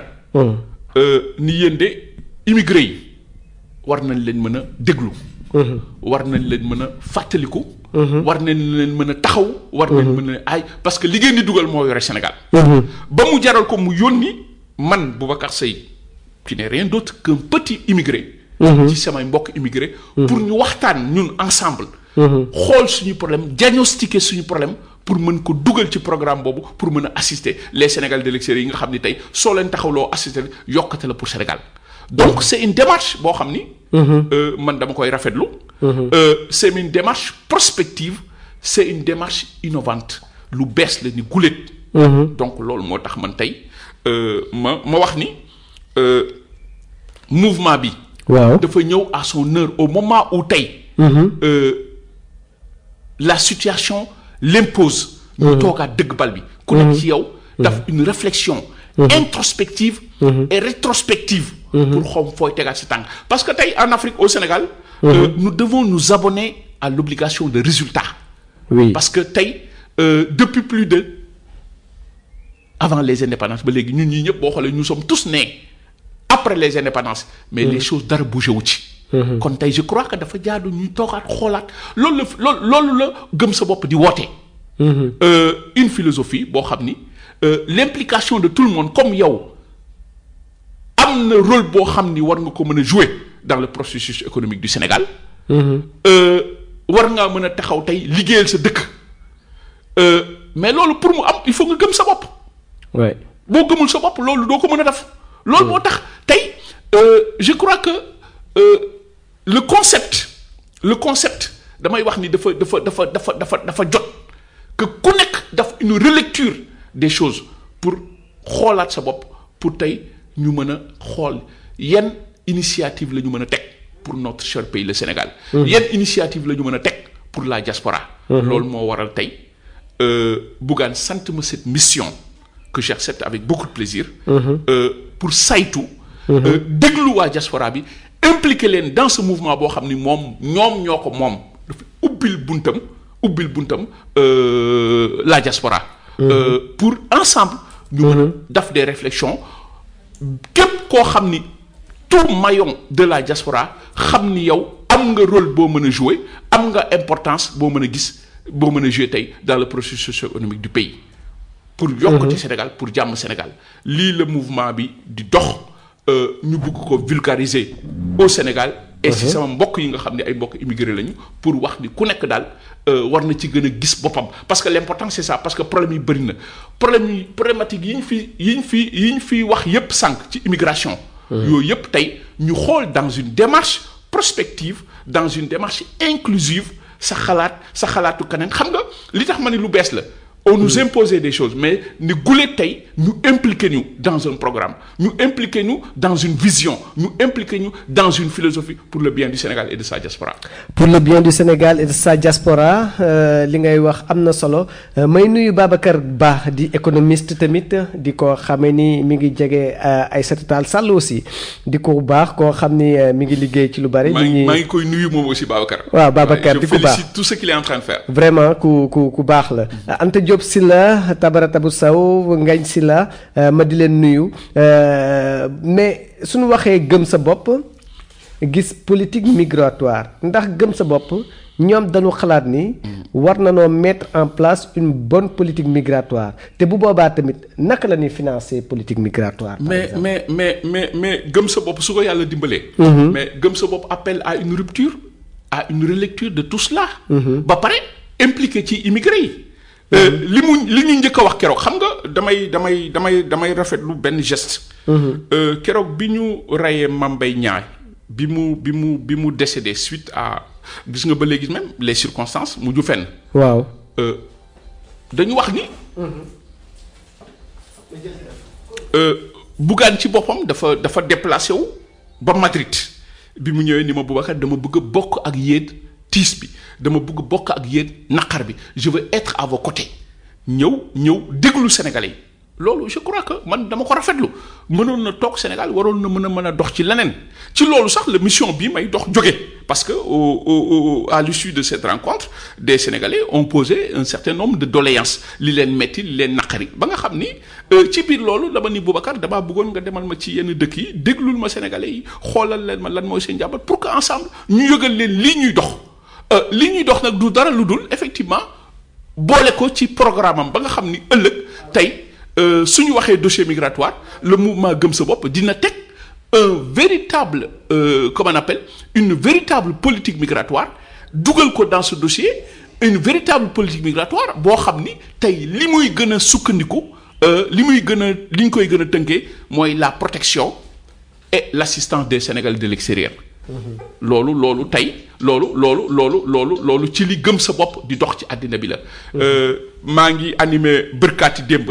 ni yéen de immigré yi war nañ leen mën a déglu war nañ leen mën a fàttaliku war nañ leen mën a taxaw war nañ mën a ay parce que li ngeen di dugal moo yore Sénégal ba mu jaral ko mu yónni man Boubacar Seye qui n'est rien d'autre qu'un petit immigré ci samay mbokk immigré pour ñu waxtaan ñun ensemble xool suñu problème diagnostiquer suñu problème pour mën ko dugal ci programme boobu pour mën a assister les Sénégalais de l'extérieur yi nga xam ni tey soo leen taxawloo assister yokkate la pour Sénégal donc c'est une démarche boo xam ni man dama koy rafetlu c'est une démarche prospective c'est une démarche innovante lu bees la ni guléet donc loolu moo tax man tey ma wax ni mouvement bi dafa ñëw à son heure au moment où tey la situation l'impose ñu toogaat dëgg bal bi ku nekk ci yow daf une réflexion introspective et rétrospective pour xam fooy tegaat sa tànk parce que tey en Afrique au Sénégal nous devons nous abonner à l'obligation de résultat parce que tey depuis plus de avant les indépendances ba léegi ñun ñii ñëpp boo xoolee nous sommes tous nés après les indépendances mais les choses dara bougé wu ci kon tey je crois que dafa jaadu ñuy toogaat xoolaat loolu la gëm sa bopp di woote une philosophie boo xam ni l'implication de tout le monde comme yow am na rôle boo xam ni war nga ko mën a jouer dans le processus économique du Sénégal war ngaa mën a taxaw tey liggéeyal sa dëkk mais loolu pour mu am il faut nga gëm sa bopp boo gëmul sa bopp loolu doo ko mën a def loolu moo tax tey je crois que le concept damay wax ni dafa jot que ku nekk daf une relecture des choses pour xoolaat sa bopp pour tey ñu mën a xool yan initiative la ñu mën a teg pour notre cher pays le Sénégal yan initiative la ñu mën a teg pour la diaspora loolu moo waral tey Bougane sant ma cette mission que j'accepte avec beaucoup de plaisir pour saytu déglu waa diaspora bi impliquer leen dans ce mouvement boo xam ni moom ñoo ko moom dafa ubbil buntam la diaspora pour ensemble ñu mën a def des réflexions képp koo xam ni tout maillon de la diaspora xam ni yow am nga rôle boo mën a jouer am nga importance boo mën a gis boo mën a jouer tey dans le processus socio-économique du pays pour yokkute Sénégal pour jàmm Sénégal lii la mouvement bi di dox ñu bëgg ko vulgariser au Sénégal et si sama mbokk yi nga xam ne ay mbokk immigré lañu pour wax ni ku nekk daal war na ci gën a gis boppam parce que l'important c'est ça parce que problème yi bëri na problématique yi ñu fi wax yépp sànq ci immigration yooyu yépp tey ñu xool dans une démarche prospective dans une démarche inclusive sa xalaatu keneen xam nga li tax ma ni lu bees la on nous imposait des choses mais ni gulee tey ñu impliquer ñu dans un programme ñu impliquer ñu dans une vision ñu impliquer ñu dans une philosophie pour le bien du Sénégal et de sa diaspora. pour le bien du Sénégal et de sa diaspora li ngay wax am na solo may nuyu Babacar Ba di économiste tamit di ko xamee ni mi ngi jege Aïssata Tall Sall aussi di ko baax koo xam ni mi ngi liggéey ci lu bari. maa ngi koy nuyu moom aussi Babacar. waaw Babacar di ko baax je félicite tout ce qu'il est en train de faire. vraiment ku baax la. Anta Diop Sylla Tabara Tabou Sow Ngagne Sylla ma di leen nuyu mais suñu waxee gëm sa bopp gis politique migratoire ndax gëm sa bopp ñoom dañu xalaat ni war na noo mettre en place une bonne politique migratoire te bu boobaa tamit naka la ñuy financer politique migratoire. mais gëm sa bopp su ko yàlla dimbalee. mais gëm sa bopp appelle à une rupture à une relecture de tout cela. ba pare impliqué ci immigré yi. li ñu njëkk a wax keroog xam nga damay rafetlu benn geste. keroog bi ñu rayee Mame Mbaye Niang bi mu décédé suite à gis nga ba léegi même les circonstances mujju fenn. waaw. dañu wax ni. Bougane ci boppam dafa déplacé wu ba Madrid bi mu ñëwee ni ma Boubacar dama bëgg a bokk ak yéen tiis bi dama bëgg bokk ak yéen naqar bi je veux être à vos côtés ñëw déglu Sénégalais yi loolu je crois que man dama ko rafetlu mënoon na toog Sénégal waroon na mën a dox ci leneen ci loolu sax la mission bi may dox jóge parce que à l'issue de cette rencontre des Sénégalais ont posé un certain nombre de doléances li leen metti li leen naqari ba nga xam ni ci biir loolu dama ni Boubacar damaa bëggoon nga demal ma ci yenn dëkk yi déglul ma Sénégalais yi xoolal leen ma lan mooy seen jàmbat pour que ensemble ñu yëgal leen lii ñuy dox li ñuy dox nag du dara lu dul effectivement boole ko ci programme am ba nga xam ni ëllëg tey su ñu waxee dossier migratoire le mouvement Gëm Sa Bopp dina teg un véritable comment on appelle une véritable politique migratoire dugal ko dans ce dossier une véritable politique migratoire boo xam ni tey li muy gën a sukkandiku li ñu koy gën a tënkee mooy la protection et l'assistance des Sénégalais de l'extérieur. loolu tey loolu ci li Gëm Sa Bopp di dox ci àddina bi la. maa ngi animé bërkaati démb.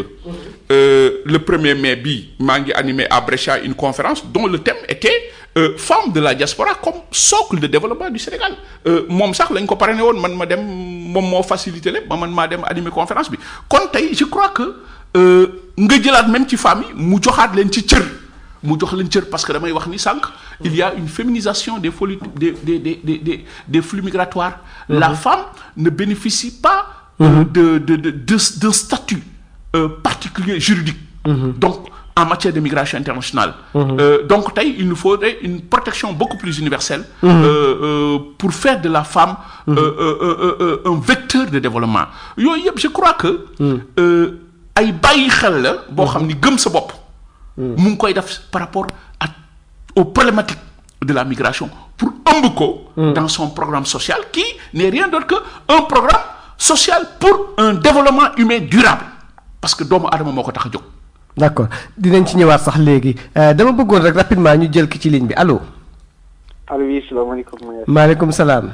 Le 1er mai bi maa ngi animé à Brescia une conférence dont le thème était femmes de la diaspora comme socle de développement du Sénégal moom sax lañ ko parrainé woon man ma dem moom moo facilité lépp man maa dem animé conférence bi kon tey je crois que nga jëlaat même ci femmes yi mu joxaat leen ci cër. mu jox leen cër parce que damay wax ni sànq il y a une féminisation des flux migratoires. La femme ne bénéficie pas d'un statut particulier juridique. Donc en matière de migration internationale. Donc tey il nous faudrait une protection beaucoup plus universelle. Pour faire de la femme un vecteur de développement yooyu yëpp je crois que ay bàyyi xel la boo xam ni Gëm Sa Bopp. mu ngi koy def par rapport aux problématiques de la migration pour ëmb ko dans son programme social qui n'est rien d'autre que un programme social pour un développement humain durable parce que doomu aadama moo ko tax a jóg. D'accord dinañ ci ñëwaat sax léegi dama bëggoon rek rapidement ñu jël ki ci ligne bi allo. allo oui salaamaaleykum. maaleykum salaam.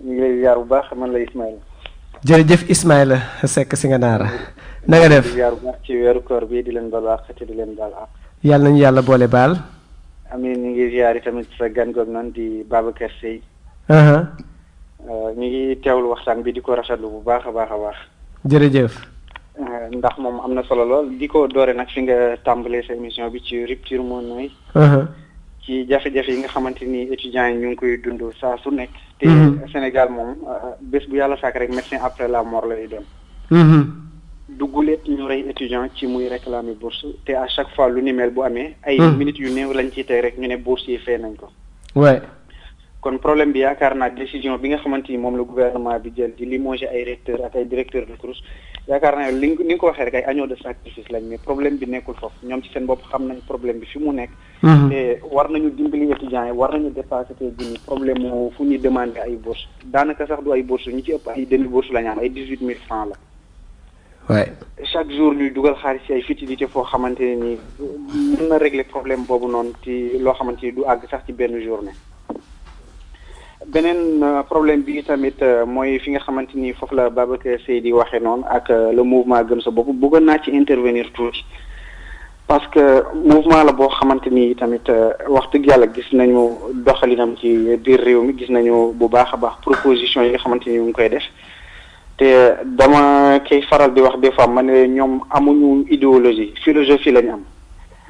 ñu ngi lay ziar bu baax man la Ismaïla. jërëjëf Ismaïla Seck si nga naara. na nga def ziar bu baax ci weeru koor bi di leen baal àq te di leen baal àq. yàlla nañu yàlla boole baal. amiin ñu ngi ziar tamit sa gan goog noonu di Babacar Seye. ñu ngi teewlu waxtaan bi di ko rafetlu bu baax a baax a baax. jërëjëf. ndax moom am na solo lool di ko doore nag fi nga tàmbalee sa émission bi ci rupture monnaie. ci jafe-jafe yi nga xamante ni étudiants yi ñu ngi koy dund saa su nekk. te Sénégal moom bés bu yàlla sàkk rek médecin après la mort lay doon. dugguleet ñu rey étudiant ci muy réclamer bourse te à chaque fois lu ni mel bu amee. ay minutes yu néew lañ ciy tey rek ñu ne bourse yi fay nañ ko. ouais. kon problème bi yaakaar naa décision bi nga xamante ni moom la gouvernement bi jël di limoger ay recteurs ak ay directeurs de cours yaakaar naa ni nga ko waxee rek ay agneaux de sacrifice lañ mais problème bi nekkul foofu ñoom ci seen bopp xam nañ problème bi fi mu nekk. te war nañu dimbali étudiants yi war nañu dépasser tey jii problème mu fu ñuy demander ay bourse daanaka sax du ay bourse ñi ci ëpp ay demi bourse la ñu am ay 18000 francs la. Ouais. Chaque jour ñuy dugal xaalis ci ay futilité foo xamante ne nii mën na régler problème boobu noonu ci loo xamante ni du àgg sax ci benn journée. beneen problème bi tamit mooy fi nga xamante ni foofu la Babacar Seye di waxee noonu ak le mouvement Gëm Sa Bopp bëggoon naa ci intervenir tuuti parce que mouvement la boo xamante ni tamit wax dëgg yàlla gis nañu doxalinam ci biir réew mi gis nañu bu baax a baax proposition yi nga xamante ni mu ngi koy def. te dama koy faral di wax des fois ma ne ñoom amuñu idéologie philosophie la ñu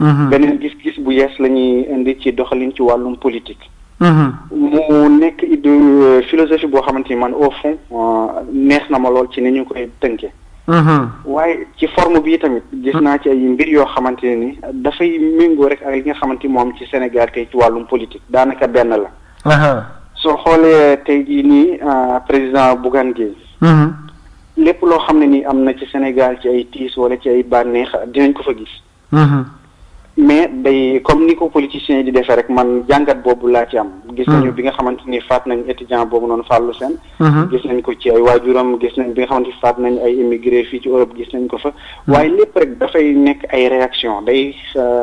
am. beneen gis-gis bu yees la ñuy indi ci doxalin ci wàllum politique. mu nekk philosophie boo xamante ni man au fond neex na ma lool ci ni ñu koy tënkee. waaye ci forme bi tamit gis naa ci ay mbir yoo xamante ne ni dafay méngoo rek ak li nga xamante ni moom ci Sénégal tey ci wàllum politique daanaka benn la. soo xoolee tey jii nii président Bougane Gueye. lépp loo xam ne ni am na ci Sénégal ci ay tiis wala ci ay bànneex dinañ ko fa gis. mais day comme ni ko politiciens yi di defee rek man jàngat boobu laa ci am. gis nañu bi nga xamante ni faat nañ étudiant boobu noonu Fallou Sène. gis nañ ko ci ay waajuram gis nañ bi nga xamante ni faat nañ ay immigré fii ci Europe gis nañ ko fa. waaye lépp rek dafay nekk ay réaction day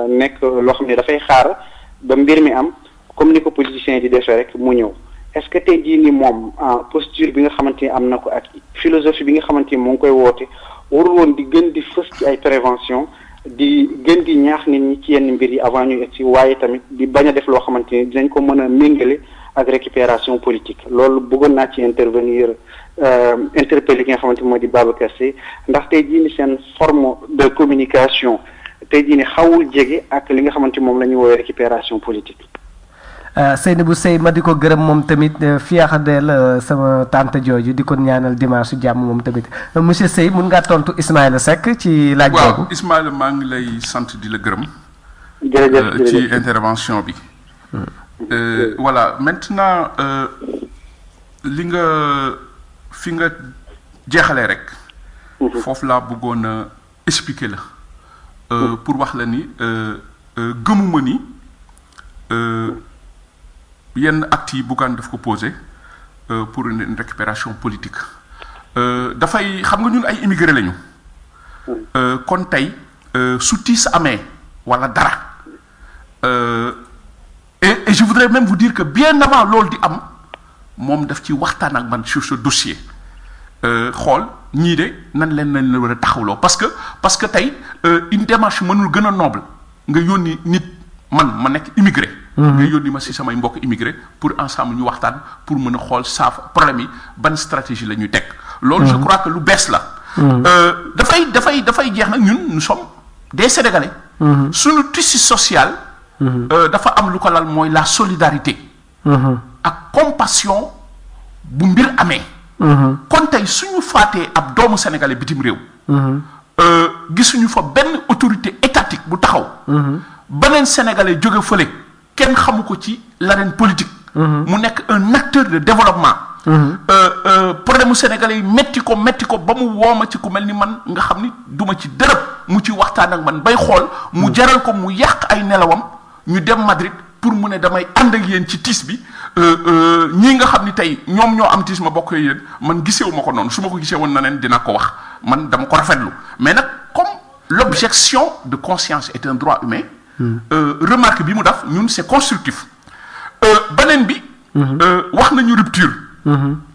nekk loo xam ne dafay xaar ba mbir mi am comme ni ko politiciens yi di defee rek mu ñëw. est-ce que tey jii ni moom posture bi nga xamante ni am na ko ak philosophie bi nga xamante ni mu ngi koy woote warul woon di gën di fës ci ay prévention di gën di ñaax nit ñi ci yenn mbir yi avant ñu egsi waaye tamit di bañ a def loo xamante ni dinañ ko mën a méngale ak récupération politique loolu bëggoon naa ci intervenir interpeller ki nga xamante ni moo di Babacar Seye ndax tey jii ni seen forme de communication tey jii ni xawul jege ak li nga xamante ni moom la ñuy woowee récupération politique. Seynabou Seye ma di ko gërëm moom tamit fiyaxadeel sama tante jooju di ko ñaanal dimanche su jàmm moom tamit monsieur Seye mun ngaa tontu Ismaïla Seck ci laaj boobu. waaw Ismaïla maa ngi lay sant di la gërëm. jërëjëf ci intervention bi. Voilà maintenant li nga fi nga jeexalee rek. foofu laa bëggoon a expliquer la. pour wax la ni gëmuma ni. yenn actes yi Bougane daf ko posé pour une récupération politique dafay xam nga ñun ay immigré lañu kon tey su tiis amee wala dara et je voudrais même vous dire que bien avant loolu di am moom daf ci waxtaan ak man sur ce dossier xool ñii de nan la war a taxawloo parce que tey une démarche mënul gën a noble nga yónni nit man ma nekk immigré. nga yónni ma si samay mbokk immigré pour ensemble ñu waxtaan pour mën a xool problème yi ban stratégie la ñuy teg. loolu je crois que lu bees la. dafay jeex nag ñun nous sommes des Sénégalais. suñu tissu social. dafa am lu ko lal mooy la solidarité. ak compassion bu mbir amee. kon tey suñu faatee ab doomu sénégalais bitim réew. gisuñu fa benn autorité étatique bu taxaw. beneen sénégalais jóge fële kenn xamu ko ci l'arène politique. mu nekk un acteur de développement. problème mu sénégalais yi metti ko ba mu wooma ci ku mel ni man nga xam ni duma ci dërëb mu ci waxtaan ak man bay xool mu jaral ko mu yàq ay nelawam ñu dem Madrid pour mu ne damay ànd ak yéen ci tiis bi ñii nga xam ni tey ñoom ñoo am tiis ma bokk yéen man gisewu ma ko noonu su ma ko gisee woon na neen dina ko wax man dama ko rafetlu mais nag comme l'objection de conscience est un droit humain. Remarque bi mu def ñun c'est constructif beneen bi. wax nañu rupture.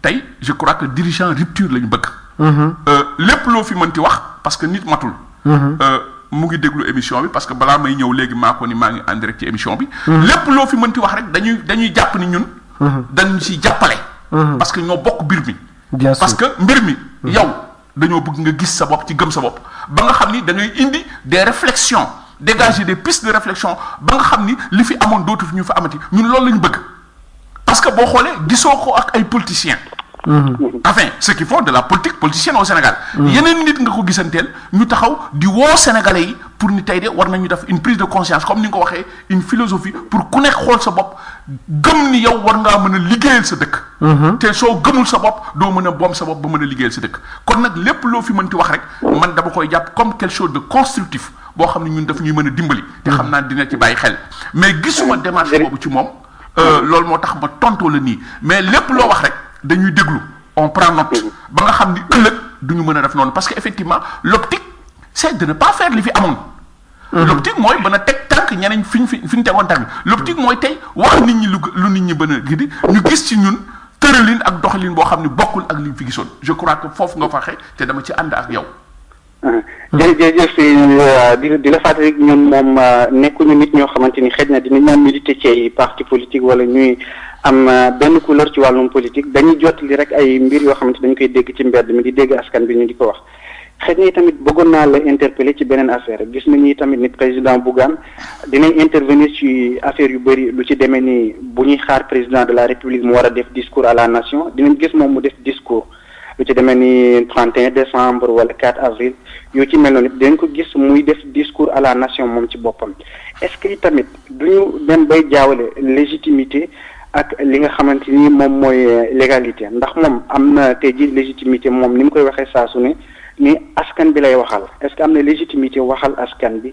tey je crois que dirigeant rupture la ñu bëgg. lépp loo fi mënti wax parce que nit matul. mu ngi déglu émission bi parce que balaa may ñëw léegi maa ko ni maa ngi en direct ci émission bi. lépp loo fi mënti wax rek dañuy jàpp ni ñun. dañu ci jàppale. parce que ñoo bokk mbir mi. bien sûr parce que mbir mi. yow dañoo bëgg nga gis sa bopp ci gëm sa bopp ba nga xam ni da ngay indi des réflexions. dégager des pistes de réflexion ba nga xam ni li fi amoon dootu fi ñu fa amati ñun loolu la ñu bëgg parce que boo xoolee gisoo ko ak ay politiciens. enfin ceux qui font de la politique politicienne au Sénégal. yeneen nit nga ko gisanteel ñu taxaw di woo Sénégalais yi pour ni tey de war nañu def une prise de conscience comme ni nga ko waxee une philosophie pour ku nekk xool sa bopp gëm ni yow war ngaa mën a liggéeyal sa dëkk. te soo gëmul sa bopp doo mën a boom sa bopp ba mën a liggéeyal sa dëkk kon nag lépp loo fi mënti wax rek man dama koy jàpp comme quelque chose de constructif. boo xam ne ñun daf ñuy mën a dimbali. te xam naa dina ci bàyyi xel mais gisuma démarche boobu ci moom. loolu moo tax ma tontoo la nii mais lépp loo wax rek dañuy déglu on prend note ba nga xam ni ëllëg du ñu mën a def noonu parce que effectivement l'optique c'est de ne pas faire li fi amoon. l'optique mooy mën a teg tànk ñeneen fi ñu tegoon tànk l'optique mooy tey wax nit ñi lu nit ñi mën a gidi ñu gis ci ñun tëralin ak doxalin boo xam ne bokkul ak li ñu fi gisoon je crois que foofu nga faxe te dama ci ànd ak yow. jërëjëf di la fàttali ñun moom nekkuñu nit ñoo xamante ni xëj na dinañ naan militer ci ay parti politique wala ñuy am benn couleur ci wàllum politique dañuy jottali rek ay mbir yoo xamante dañu koy dégg ci mbedd mi di dégg askan bi ñu di ko wax xëj na tamit bëggoon naa la interpeller ci beneen affaire gis nañu tamit ni président Bougane dinañ intervenir ci affaire yu bëri lu ci demee ni bu ñuy xaar président de la République mu war a def discours à la nation dinañ gis moom mu def discours lu ci demee ni 31 décembre wala 4 avril yoo ci mel noonu dañ ko gis muy def discours à la nation moom ci boppam est-ce que tamit duñu dem bay jaawale légitimité ak li nga xamante ni moom mooy légalité ndax moom am na tey ji légitimité moom ni mu koy waxee saa su ne ni askan bi lay waxal est-ce que am na légitimité waxal askan bi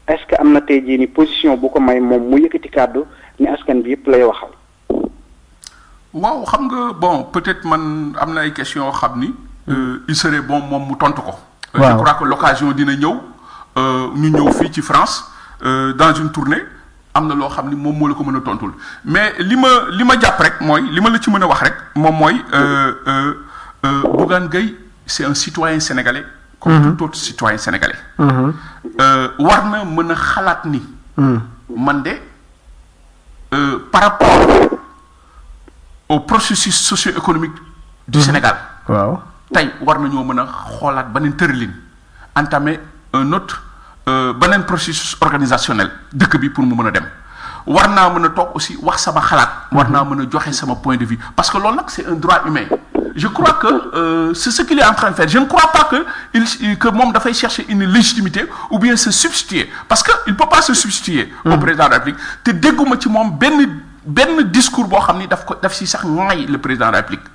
est-ce que am na tey jii ni position bu ko may moom mu yëkkati kàddu ni askan bi yëpp lay waxal. waaw xam nga bon peut-être man am na ay questions yoo xam ni. il serait bon moom mu tontu ko. waaw je crois que l'occasion dina ñëw ñu ñëw fii ci France dans une tournée am na loo xam ni moom moo la ko mën a tontul mais li ma jàpp rek mooy li ma la ci mën a wax rek moom mooy Bougane Gueye c'est un citoyen sénégalais comme tout autre citoyen sénégalais. war na mën a xalaat ni. man de par rapport au processus socio-économique du Sénégal. waaw tey war nañoo mën a xoolaat beneen tëralin entamer un autre beneen processus organisationnel dëkk bi pour mu mën a dem. war naa mën a toog aussi wax sama xalaat. war naa mën a joxe sama point de vue parce que loolu nag c'est un droit humain. je crois que c'est ce qu'il est en train de faire je ne crois pas que moom dafay chercher une légitimité ou bien se substituer parce que il peut pas se substituer au président de la République te dégguma ci moom benn discours boo xam ni daf si sax ŋaay le président de la République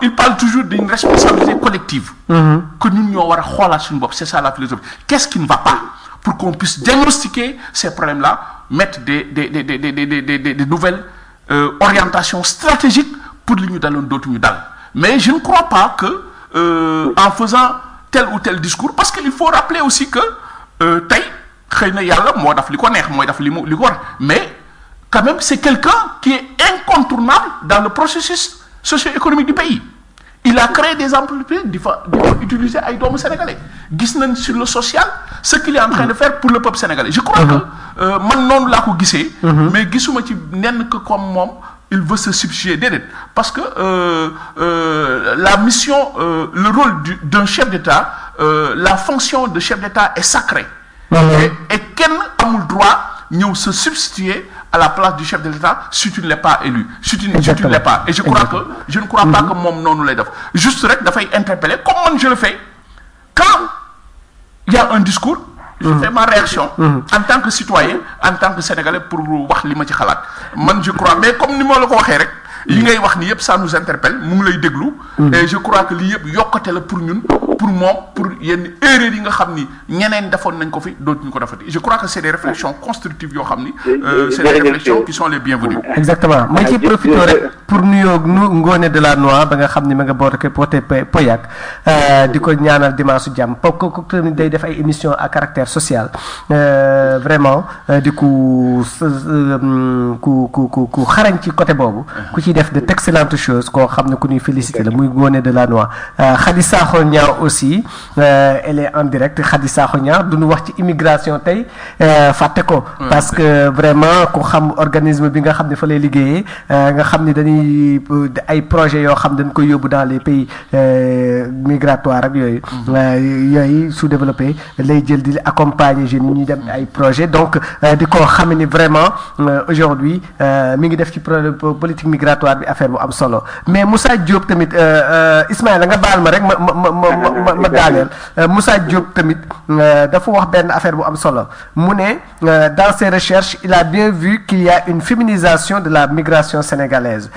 il parle toujours d'une responsabilité collective que ñun ñoo war a xoolaat suñu bopp c'est ça la philosophie qu'est-ce qui ne va pas pour qu'on puisse diagnostiquer ces problèmes-là mettre des nouvelles orientations stratégiques pour li ñu daloon dootuñu dal mais je ne crois pas que en faisant tel ou tel discours parce que il faut rappeler aussi que tey xëy na yàlla moo daf li ko neex mooy daf li ko war mais quand même c'est quelqu'un qui est incontournable dans le processus socio-économique du pays il a créé des entreprises di fa utiliser ay doomu sénégalais gis nañ sur le social ce qu'il est en train de faire pour le peuple sénégalais je crois que man noonu laa ko gisee mais gisuma ci nenn que comme moom il veut se substituer déedéet parce que la mission le rôle d'un chef d'État la fonction de chef d'État est sacrée et kenn amul droit ñëw se substituer à la place du chef de l'État si tu ne l'es pas élu si tu ne l'es pas et je ne crois pas que moom noonu lay def juste rek dafay interpeller comme man je le fais quand il y a un discours je fais ma réaction en tant que citoyen en tant que sénégalais pour wax li ma ci xalaat man je crois mais comme ni ma la ko waxee rek li ngay wax ni yëpp ça nous interpelle mu ngi lay déglu et je crois que lii yëpp yokkate la pour ñun pour moom pour yenn erreurs yi nga xam ni ñeneen defoon nañ ko fi dootuñu ko defati je crois que c'est des réflexions constructives yoo xam ni c'est des réflexions qui sont les bienvenues exactement ma ciy profité rek pour nuyoo Ngoné Delanoë ba nga xam ni ma nga boote Poyak di ko ñaanal dimanche jàmm ko tamit day def ay émissions à caractère social vraiment di ku xarañ ci côté boobu ku ci def de excellentes choses koo xam ne ku ñuy féliciter la muy Ngoné Delanoë Khady Sakho Niang aussi elle est en direct Khady Sakho Niang du ñu wax ci immigration tey fàtte ko parce que vraiment ku xam organisme bi nga xam ne fa lay liggéeyee nga xam ni dañuy ay projets yoo xam dañ koy yóbbu dans les pays migratoires ak yooyu sous-développés lay jël di accompagner jeunes yi ñuy dem ay projets donc di ko xam ni vraiment aujourd'hui mi ngi def ci politique migratoire bi affaire bu am solo mais Moussa Diop tamit Ismaïla nga baal ma rek ma daaneel Moussa Diop tamit dafa wax benn affaire bu am solo mu ne dans ses recherches il a bien vu qu'il y a une féminisation de la migration sénégalaise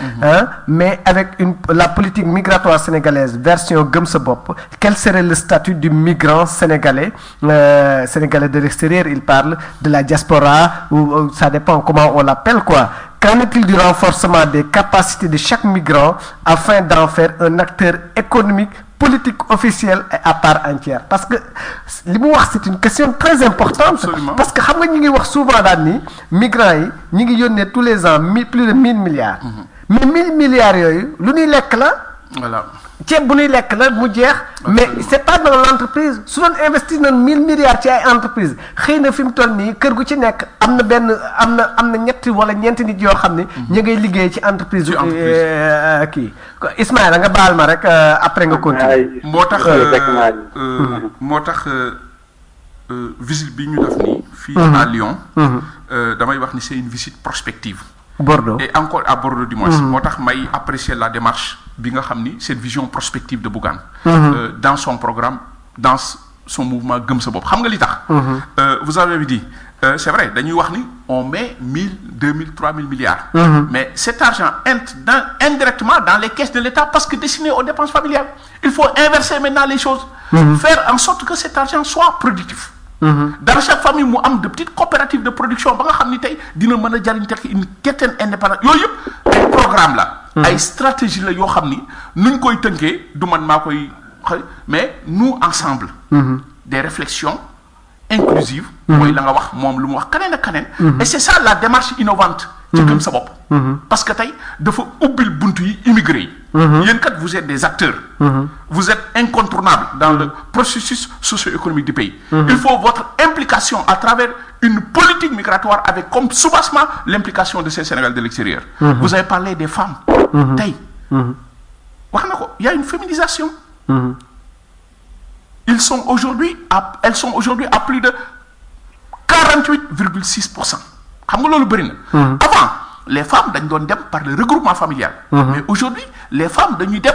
mais avec la politique migratoire sénégalaise version gëm sa bopp quel serait le statut du migrant sénégalais de l'extérieur il parle de la diaspora ou ça dépend comment on l'appelle quoi. Qu'en est-il du renforcement des capacités de chaque migrant afin d'en faire un acteur économique, politique officiel et à part entière? Parce que li mu wax c'est une question très importante. Absolument. Parce que xam nga ñu ngi wax souvent daal ni migrants yi ñu ngi yónnee tous les ans plus de 1000 milliards. Mais 1000 milliards yooyu lu ñuy lekk la. Voilà. ceeb bu ñuy lekk la mu jeex. mais c'est pas dans l'entreprise su doon investir nañ 1000 milliards ci ay entreprise xëy na fi mu toll nii kër gu ci nekk am na ñetti wala ñeenti nit yoo xam ne ñu ngay liggéey ci entreprise kii Ismaïla nga baal ma rek après nga continuer. moo tax visite bi ñu def nii fii à Lyon damay wax ni c'est une visite prospective. Bordeaux et encore à Bordeaux du moins. moo tax may apprécier la démarche bi nga xam ni cette vision prospective de Bougane. dans son programme dans son mouvement gëm sa bopp xam nga li tax. vous avez dit c'est vrai dañuy wax ni on met 1000, 2000, 3000 milliards. mais cet argent entre indirectement dans les caisses de l'État parce que destiné aux dépenses familiales. Il faut inverser maintenant les choses. Faire en sorte que cet argent soit productif. Dans chaque famille mu am de petites coopératives de production ba nga xam ni tey dina mën a jariñ tekk une certaine indépendance yooyu yëpp ay programme la ay stratégie la yoo xam ni nuñ koy tënkee du man maa koy mais nous ensemble des réflexions inclusive. mooy la nga wax moom lu mu wax keneen ak keneen. et c'est ça la démarche innovante. ci gëm sa bopp. parce que tey dafa ubbil buntu yi immigré yi. yéen kat vous êtes des acteurs. vous êtes incontournables dans le processus socio-économique du pays. Il faut votre implication à travers une politique migratoire avec comme soubassement l'implication de ces Sénégalais de l'extérieur. Vous avez parlé des femmes. tey wax na ko il y a une féminisation. elles sont aujourd'hui à plus de 48,6%. xam nga loolu bëri na. avant les femmes dañ doon dem par le regroupement familial. mais aujourd'hui les femmes dañuy dem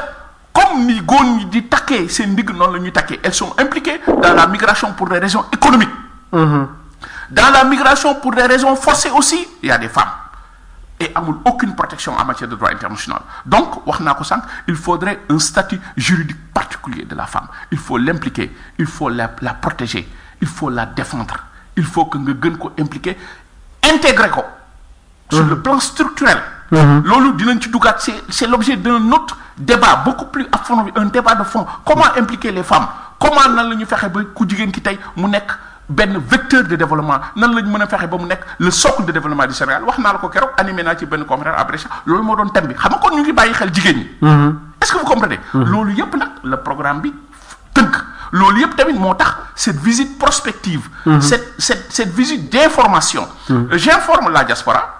comme ni góor ñi di takkee seen ndigg noonu la ñuy takkee elles sont impliquées dans la migration pour des raisons économiques. dans la migration pour des raisons forcées aussi il y a des femmes. et amul aucune protection en matière de droit international donc wax naa ko sànq il faudrait un statut juridique particulier de la femme il faut l'impliquer il faut la protéger il faut la défendre il faut que nga gën ko impliquer intégrer ko sur le plan structurel loolu dinañ ci dugaat c'est l'objet d'un autre débat beaucoup plus approfondi un débat de fond comment impliquer les femmes comment nan la ñu fexe ba ku jigéen ki tey mu nekk benn vecteur de développement nan la ñu mën a fexe ba mu nekk le socle de développement du Sénégal wax naa la ko keroog animé naa ci benn conférence à Brescia loolu moo doon thème bi xam nga kon ñu ngi bàyyi xel jigéen ñi. est-ce que vous comprenez. loolu yëpp nag le programme bi tënk loolu yëpp tamit moo tax cette visite prospective. cette visite d'information. j'informe la diaspora.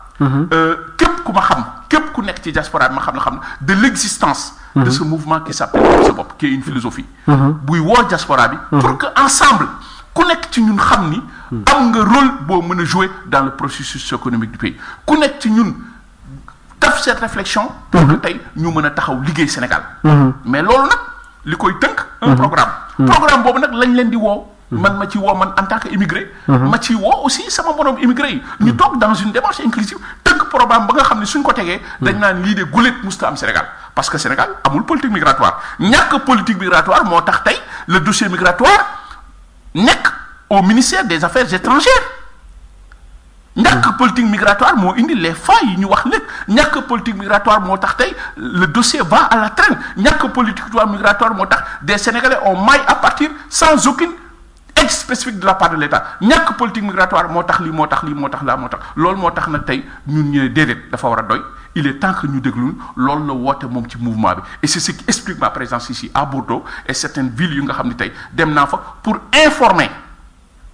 képp ku ma xam képp ku nekk ci diaspora bi ma xam de l'existence. de ce mouvement qui s'appelle sa bopp qui est une philosophie. buy woo diaspora bi. pour que ensemble. ku nekk ci ñun xam ni am nga rôle boo mën a jouer dans le processus économique du pays ku nekk ci ñun def cette réflexion pour que tey ñu mën a taxaw liggéey Sénégal mais loolu nag li koy tënk un programme boobu nag lañ leen di woo man ma ci woo man en tant que immigré ma ci woo aussi sama moroom immigré yi ñu toog dans une démarche inclusive tënk programme ba nga xam ne suñ ko tegee dañ naan lii de guléet musta am Sénégal parce que Sénégal amul politique migratoire ñàkk politique migratoire moo tax tey le dossier migratoire nekk au ministère des Affaires étrangères ñàkk politique migratoire moo indi les failles yi ñu wax lépp ñàkk politique migratoire moo tax tey le dossier va à la traîne ñàkk politique migratoire moo tax des Sénégalais ont maille à partir sans aucune aide spécifique de la part de l'État ñàkk politique migratoire moo tax lii moo tax laa moo tax loolu moo tax nag tey ñun ñu ne déedéet dafa war a doy il est temps que ñu déglu loolu la woote moom ci mouvement bi et c'est ce qui explique ma présence ici à Bordeaux et certaines villes yu nga xam ne tey dem naa fa pour informer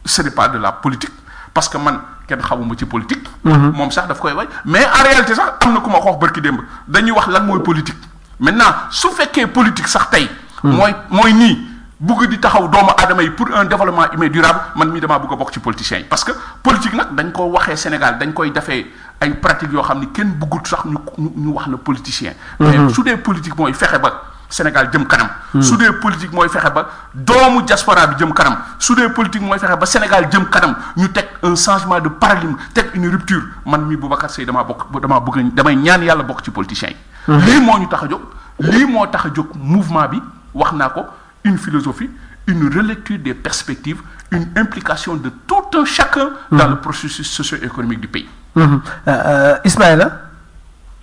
ce n'est pas de la politique parce que man kenn xamuma ci politique. moom sax daf koy way mais en réalité sax am na ku ma ko wax barki démb dañuy wax lan mooy politique maintenant su fekkee politique sax tey. mooy nii bugg di taxaw doomu aadama yi pour un développement humain durable man mii damaa bëgg a bokk ci politiciens yi parce que politique nag dañ ko waxee Sénégal dañ koy defee ay pratiques yoo xam ni kenn bëggut sax ñu wax la politicien. mais su dee politique mooy fexe ba Sénégal jëm kanam. su dee politique mooy fexe ba doomu diaspora bi jëm kanam su dee politique mooy fexe ba Sénégal jëm kanam ñu teg un changement de paradigme teg une rupture man mii Boubacar Seye damay ñaan yàlla bokk ci politiciens yi. lii moo ñu tax a jóg lii moo tax a jóg mouvement bi wax naa ko. une philosophie, une relecture des perspectives, une implication de tout un chacun dans le processus socio-économique du pays. Ismaïla.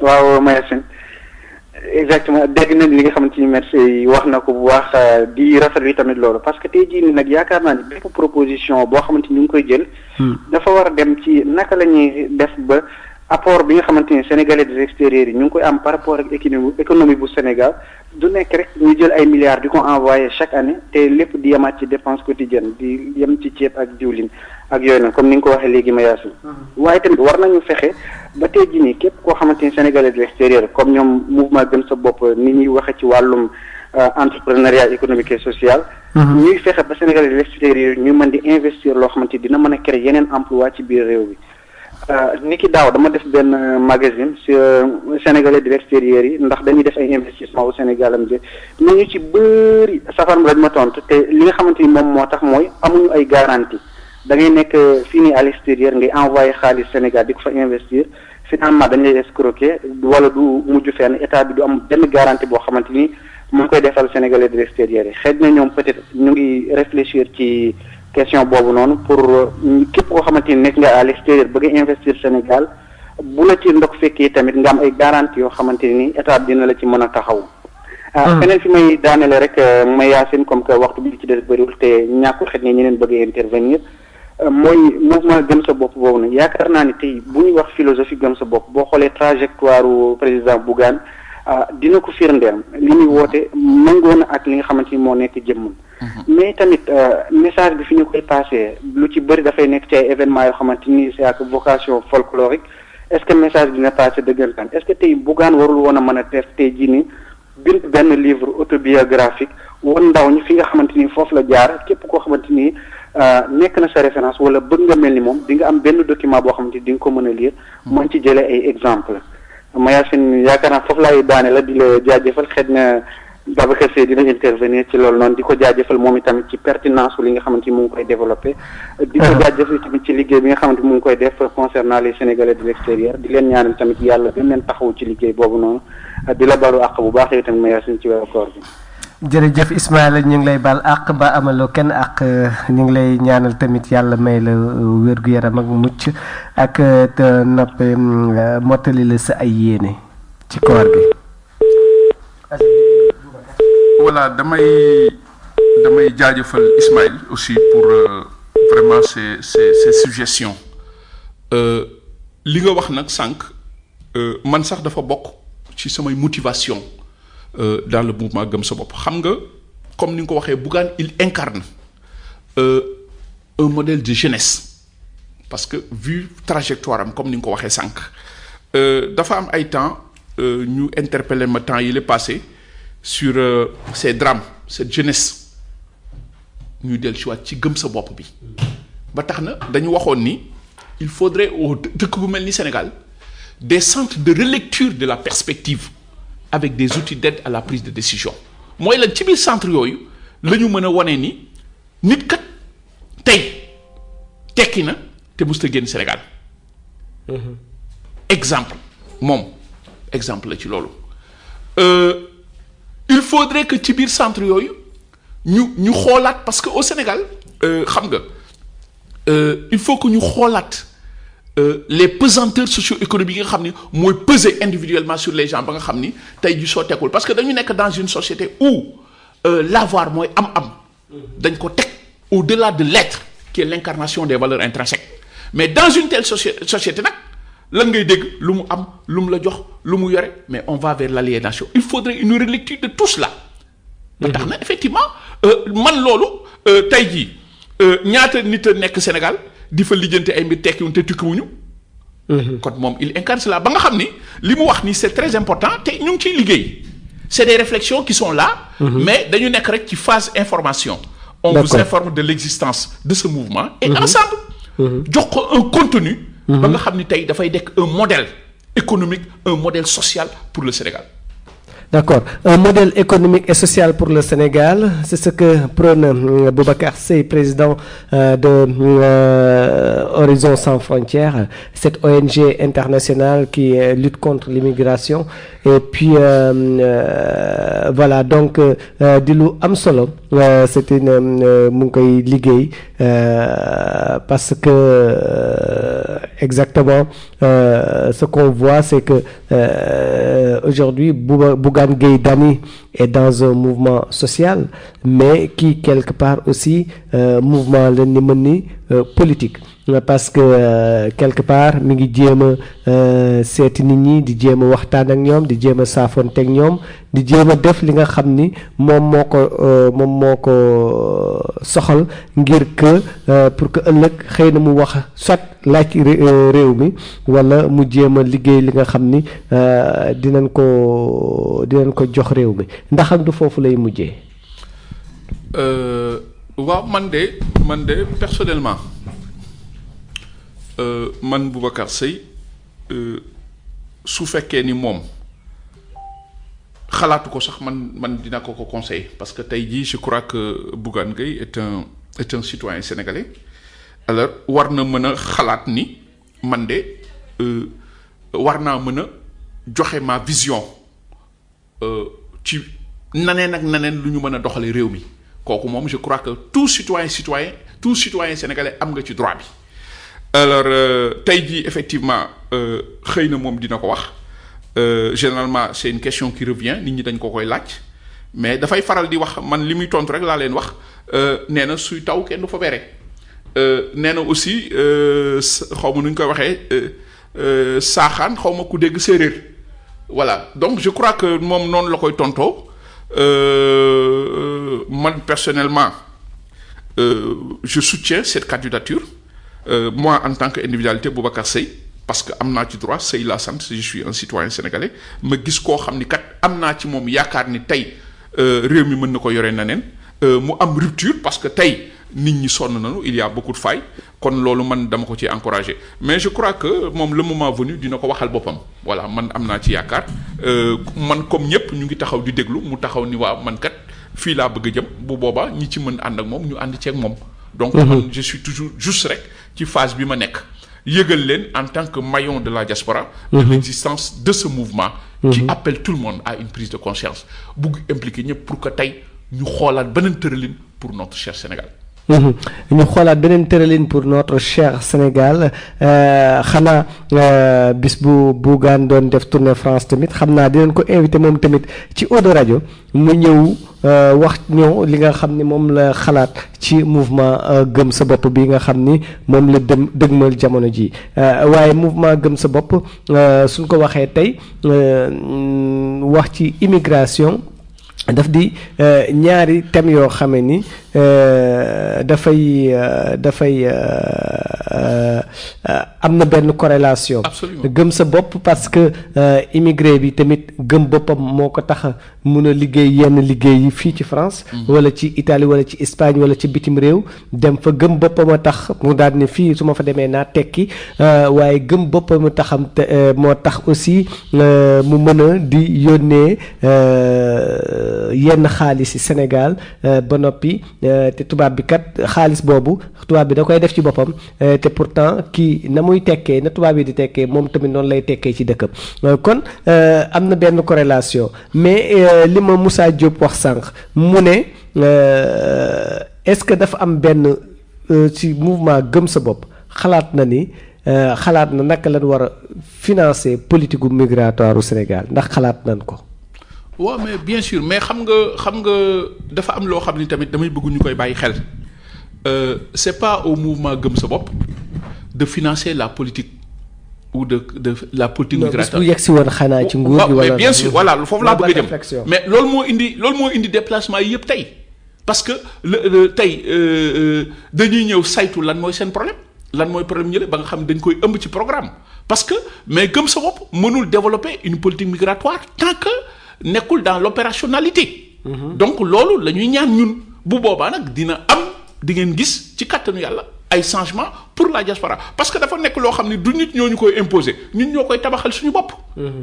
waaw Mayacine exactement dégg nañ li nga xamante ni merci wax na ko bu baax di rafetlu tamit loolu parce que tey jii nii nag yaakaar naa ni bépp proposition boo xamante ni ñu ngi koy jël. dafa war a dem ci naka la ñuy def ba apport bi nga xamante ni Sénégalais des extérieurs yi ñu ngi koy am par rapport ak économie bu Sénégal. du nekk rek ñu jël ay milliards di ko envoyé chaque année te lépp di yemaat ci dépense quotidienne di yem ci ceeb ak diwlin ak yooyu nag comme ni nga ko waxee léegi ma yaasu waaye tamit war nañu fexe ba tey jii nii képp koo xamante ni Sénégalais de l'extérieur comme ñoom mouvement gëm sa bopp ni ñuy waxe ci wàllum entrepreneuriat économique et social ñuy fexe ba Sénégalais de l'extérieur ñu mën di investir loo xamante dina mën a créer yeneen emploi ci biir réew bi ni ki daaw dama def benn magazine sur Sénégalais de l'extérieur yi ndax dañuy def ay investissement au Sénégal am de mais ñu ci bëri safar lañ ma tontu te li nga xamante ni moom moo tax mooy amuñu ay garantie da ngay nekk fii nii à l'extérieur ngay envoyé xaalis Sénégal di ko fa investir finalement dañ lay escroquer wala du mujj fenn état bi du am benn garantie boo xamante ni mu ngi koy defal Sénégalais de l'extérieur yi xëy na ñoom peut-être ñu ngi réfléchir ci question boobu noonu pour képp koo xamante ni nekk nga à l'extérieur bëgg a investir Sénégal bu la ci ndox fekkee tamit nga am ay garantie yoo xamante ni état dina la ci mën a taxaw. feneen fi may daanele rek ma Yacine comme que waxtu bi ci des bëriwul te ñàkkul xëy na ñeneen bëgg a intervenir mooy mouvement gëm sa bopp boobu nag yaakaar naa ni tey bu ñuy wax philosophie gëm sa bopp boo xoolee trajectoire président Bougane dina ko firndeel li muy woote méngoo na ak li nga xamante ni moo nekk jëmmam. mais tamit message bi fi ñu koy passé lu ci bëri dafay nekk ci ay événements yoo xamante ni c'est ak vocation folklorique est-ce que message bi dina passé dëggantaan est-ce que tey Bougane warul woon a mën a def tey jii ni bind benn livre autobiographique woon ndaw ñi fi nga xamante ni foofu la jaar képp koo xamante ni nekk na sa référence wala bëgg nga mel ni moom di nga am benn document boo xamante ni di nga ko mën a lire mën ci jëlee ay exemple Mayacine yaakaar naa foofu laay daane la di la jaajëfal xëy na Babacar Seye dina intervenir ci loolu noonu di ko jaajëfal moom itamit ci pertinence li nga xamante ni mu ngi koy développé di ko jaajëfal tamit ci liggéey bi nga xamante ni mu ngi koy def concernant les Sénégalais de l'extérieur di leen ñaanal tamit yàlla gën leen taxawu ci liggéey boobu noonu di la balu àq bu baax yow tamit Mayacine ci weeru koor bi. jërëjëf Ismaïla ñu ngi lay baal àq ba amaloo kenn àq ñu ngi lay ñaanal tamit yàlla may la wér-gu-yaram ak mucc ak te noppe mottali la sa ay yéene ci koor gi. voilà damay jaajëfal Ismaïl aussi pour vraiment ces suggestions li nga wax nag sànq man sax dafa bokk ci samay motivation dans le mouvement gëm sa bopp xam nga comme ni nga ko waxee Bougane il incarne un modèle de jeunesse parce que vu trajectoire am comme ni nga ko waxee sànq dafa am ay temps ñu interpellé ma temps yi le passé sur ces drames cette jeunesse ñuy dellu si waat ci gëm sa bopp bi ba tax na dañu waxoon ni il faudrait au dëkk bu mel ni Sénégal des centres de relecture de la perspective avec des outils d'aide à la prise de décision mooy lan ci biir centre yooyu la ñu mën a wane ni nit kat tey tekki na te mosut a génn Sénégal. exemple moom exemple la ci loolu. il faudrait que ci biir centre yooyu ñu xoolaat parce que au Sénégal xam nga il faut que ñu xoolaat les pesanteurs socio-économiques yi nga xam ni mooy peser individuellement sur les gens ba nga xam ni tey ji soo tekkul parce que dañu nekk dans une société où l'avoir mooy am-am dañ ko teg au-delà de l'être qui est l'incarnation des valeurs intrinsèques mais dans une telle société nag lan ngay dégg lu mu am lu mu la jox lu mu yore mais on va vers l'aliénation il faudrait une relecture de tout cela ba tax na effectivement man loolu tey jii ñaata nit a nekk Sénégal di fa lijjanti ay mbir tekkiwuñ te tukkiwuñu kon moom il incarne cela ba nga xam ni li mu wax ni c'est très important te ñu ngi ciy liggéey c'est des réflexions qui sont là mais dañu nekk rek ci phase information on vous informe de l'existence de ce mouvement et ensemble jox ko un contenu ba nga xam ni tey dafay nekk un modèle économique un modèle social pour le Sénégal. D'accord, un modèle économique et social pour le Sénégal, c'est ce que prône Boubacar Seye, président de Horizon Sans Frontières, cette ONG internationale qui lutte contre l'immigration. Et puis voilà, donc di lu am solo c'est une mu ngi koy liggéey parce que exactement ce qu'on voit c'est que aujourd'hui Bougane Gueye Dany est dans un mouvement social mais qui quelque part aussi mouvement la ni mën ni politique parce que quelque part mi ngi jéem a seeti nit ñi di jéem a waxtaan ak ñoom di jéem a saafonte ak ñoom di jéem a def li nga xam ni moom moo ko soxal ngir que pour que ëllëg xëy na mu wax soit laaj réew mi wala mu jéem a liggéey li nga xam ni dinañ ko jox réew mi ndax ak du foofu lay mujjee. waaw man de personnellement man Boubacar Seye su fekkee ni moom xalaatu ko sax man dina ko conseiller parce que tey jii je crois que Bougane Gueye est un citoyen sénégalais alors war na mën a xalaat ni man de war naa mën a joxe ma vision ci naneen ak naneen lu ñu mën a doxale réew mi kooku moom je crois que tout citoyen sénégalais am nga ci droit bi alors tey jii effectivement xëy na moom dina ko wax généralement c'est une question qui revient nit ñi dañ ko koy laaj mais dafay faral di wax man li muy tontu rek laa leen wax nee na suy taw kenn du fa bere nee na aussi xaw ma nu ñu koy waxee saaxaan xaw ma ku dégg séeréer voilà donc je crois que moom noonu la koy tontoo man personnellement je soutiens cette candidature moi en tant qu'individualité Boubacar Seye parce que am naa ci droit Seye laa sant je suis un citoyen sénégalais ma gis koo xam ni kat am naa ci moom yaakaar ni tey réew mi mën na ko yore na neen mu am rupture parce que tey nit ñi sonn nañu il y a beaucoup de failles kon loolu man dama ko ci encourager mais je crois que moom le moment venu dina ko waxal boppam voilà man am naa ci yaakaar man comme ñëpp ñu ngi taxaw di déglu mu taxaw ni waaw man kat fii laa bëgg a jëm bu boobaa ñi ci mën ànd ak moom ñu ànd ceeg moom. donc man je suis toujours juste rek ci phase bi ma nekk yëgal leen en tant que maillon de la diaspora. de l'existence de ce mouvement. qui appelle tout le monde à une prise de conscience bugg impliquer ñëpp pour que tey ñu xoolaat beneen tëralin pour notre cher Sénégal. ñu xoolaat beneen tëralin pour notre cher Sénégal xanaa bis bu Bougane doon def tournée France tamit xam naa dinañ ko invité moom tamit ci Eau de Radio mu ñëw wax ñëw li nga xam ni moom la xalaat ci mouvement gëm sa bopp bi nga xam ni moom la dëgmal jamono ji waaye mouvement gëm sa bopp suñ ko waxee tey wax ci immigration daf di ñaari thèmes yoo xamee ni dafay am na benn corrélation. Absolument. gëm sa bopp parce que immigré bi tamit gëm boppam moo ko tax a mun a liggéey yenn liggéey yi fii ci France. wala ci Italie wala ci Espagne wala ci bitim réew dem fa gëm boppam a tax mu daal ne fii su ma fa demee naa tekki waaye gëm boppam a taxam moo tax aussi mu mën a di yónnee yenn xaalis yi Sénégal ba noppi te tubaab bi kat xaalis boobu tubaab bi da koy def ci boppam te pourtant kii na muy tekkee na tubaab yi di tekkee moom tamit noonu lay tekkee ci dëkkam kon am na benn corrélation mais li ma Moussa Diop wax sànq mu ne est-ce que dafa am benn ci mouvement gëm sa bopp xalaat na ni xalaat na naka lañ war a financer politique gu migratoire u Sénégal ndax xalaat nañ ko. waaw mais bien sûr mais xam nga dafa am loo xam ni tamit damay bëgg ñu koy bàyyi xel c'est pas au mouvement gëm sa bopp de financer la politique ou de la politique migratoire. bu yegg si woon xanaa ci nguur gi wala mais bien sûr voilà foofu laa bëgg a jëm mais loolu moo indi déplacement yi yëpp tey parce que tey dañuy ñëw saytu lan mooy seen problème lan mooy problème ñële ba nga xam dañ koy ëmb ci programme parce que mais gëm sa bopp mënul développer une politique migratoire tant que nekkul dans l'opérationnalité. donc loolu la ñuy ñaan ñun bu boobaa nag dina am di ngeen gis ci kàttanu yàlla ay changements pour la diaspora parce que dafa nekk loo xam ne du nit ñoo ñu koy imposer ñun ñoo koy tabaxal suñu bopp.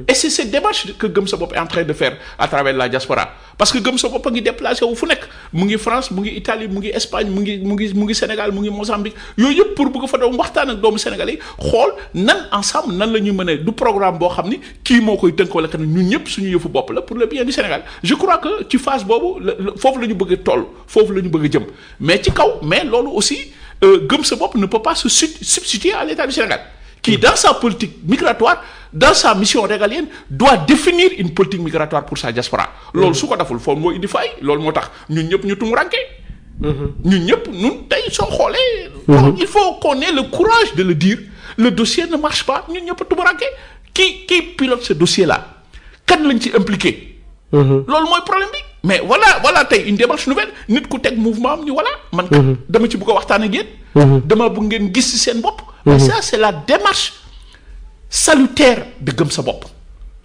et c'est cette démarche que gëm sa bopp est en train de faire à travers la diaspora parce que gëm sa bopp a ngi déplacé wu fu nekk mu ngi France mu ngi Italie mu ngi Espagne mu ngi Sénégal mu ngi Mozambique yooyu yëpp pour bëgg fa doon waxtaan ak doomu Sénégalais yi xool nan ensemble nan la ñuy mën a du programme boo xam ni kii moo koy tënk wala que ñun ñëpp suñu yëfu bopp la pour le bien du Sénégal je crois que ci phase boobu foofu la ñu bëgg a toll foofu la ñu bëgg a jëm mais ci kaw mais loolu aussi gëm sa bopp ne peut pas se substituer à l'État du Sénégal qui dans sa politique migratoire dans sa mission régalienne doit définir une politique migratoire pour sa diaspora loolu su ko deful foofu moo indi fay loolu moo tax ñun ñëpp ñu tumuranke ñun ñëpp ñun tey soo xoolee il faut qu'on ait le courage de le dire le dossier ne marche pas ñun ñëpp tumuranke qui pilote ce dossier là kan lañ ci impliqué loolu mooy problème bi mais voilà tey une démarche nouvelle nit ku teg mouvement am ni voilà man kat dama ci bëgg a waxtaan ak yéen dama bëgg ngeen gis ci seen bopp mais ça c'est la démarche salutaire de gëm sa bopp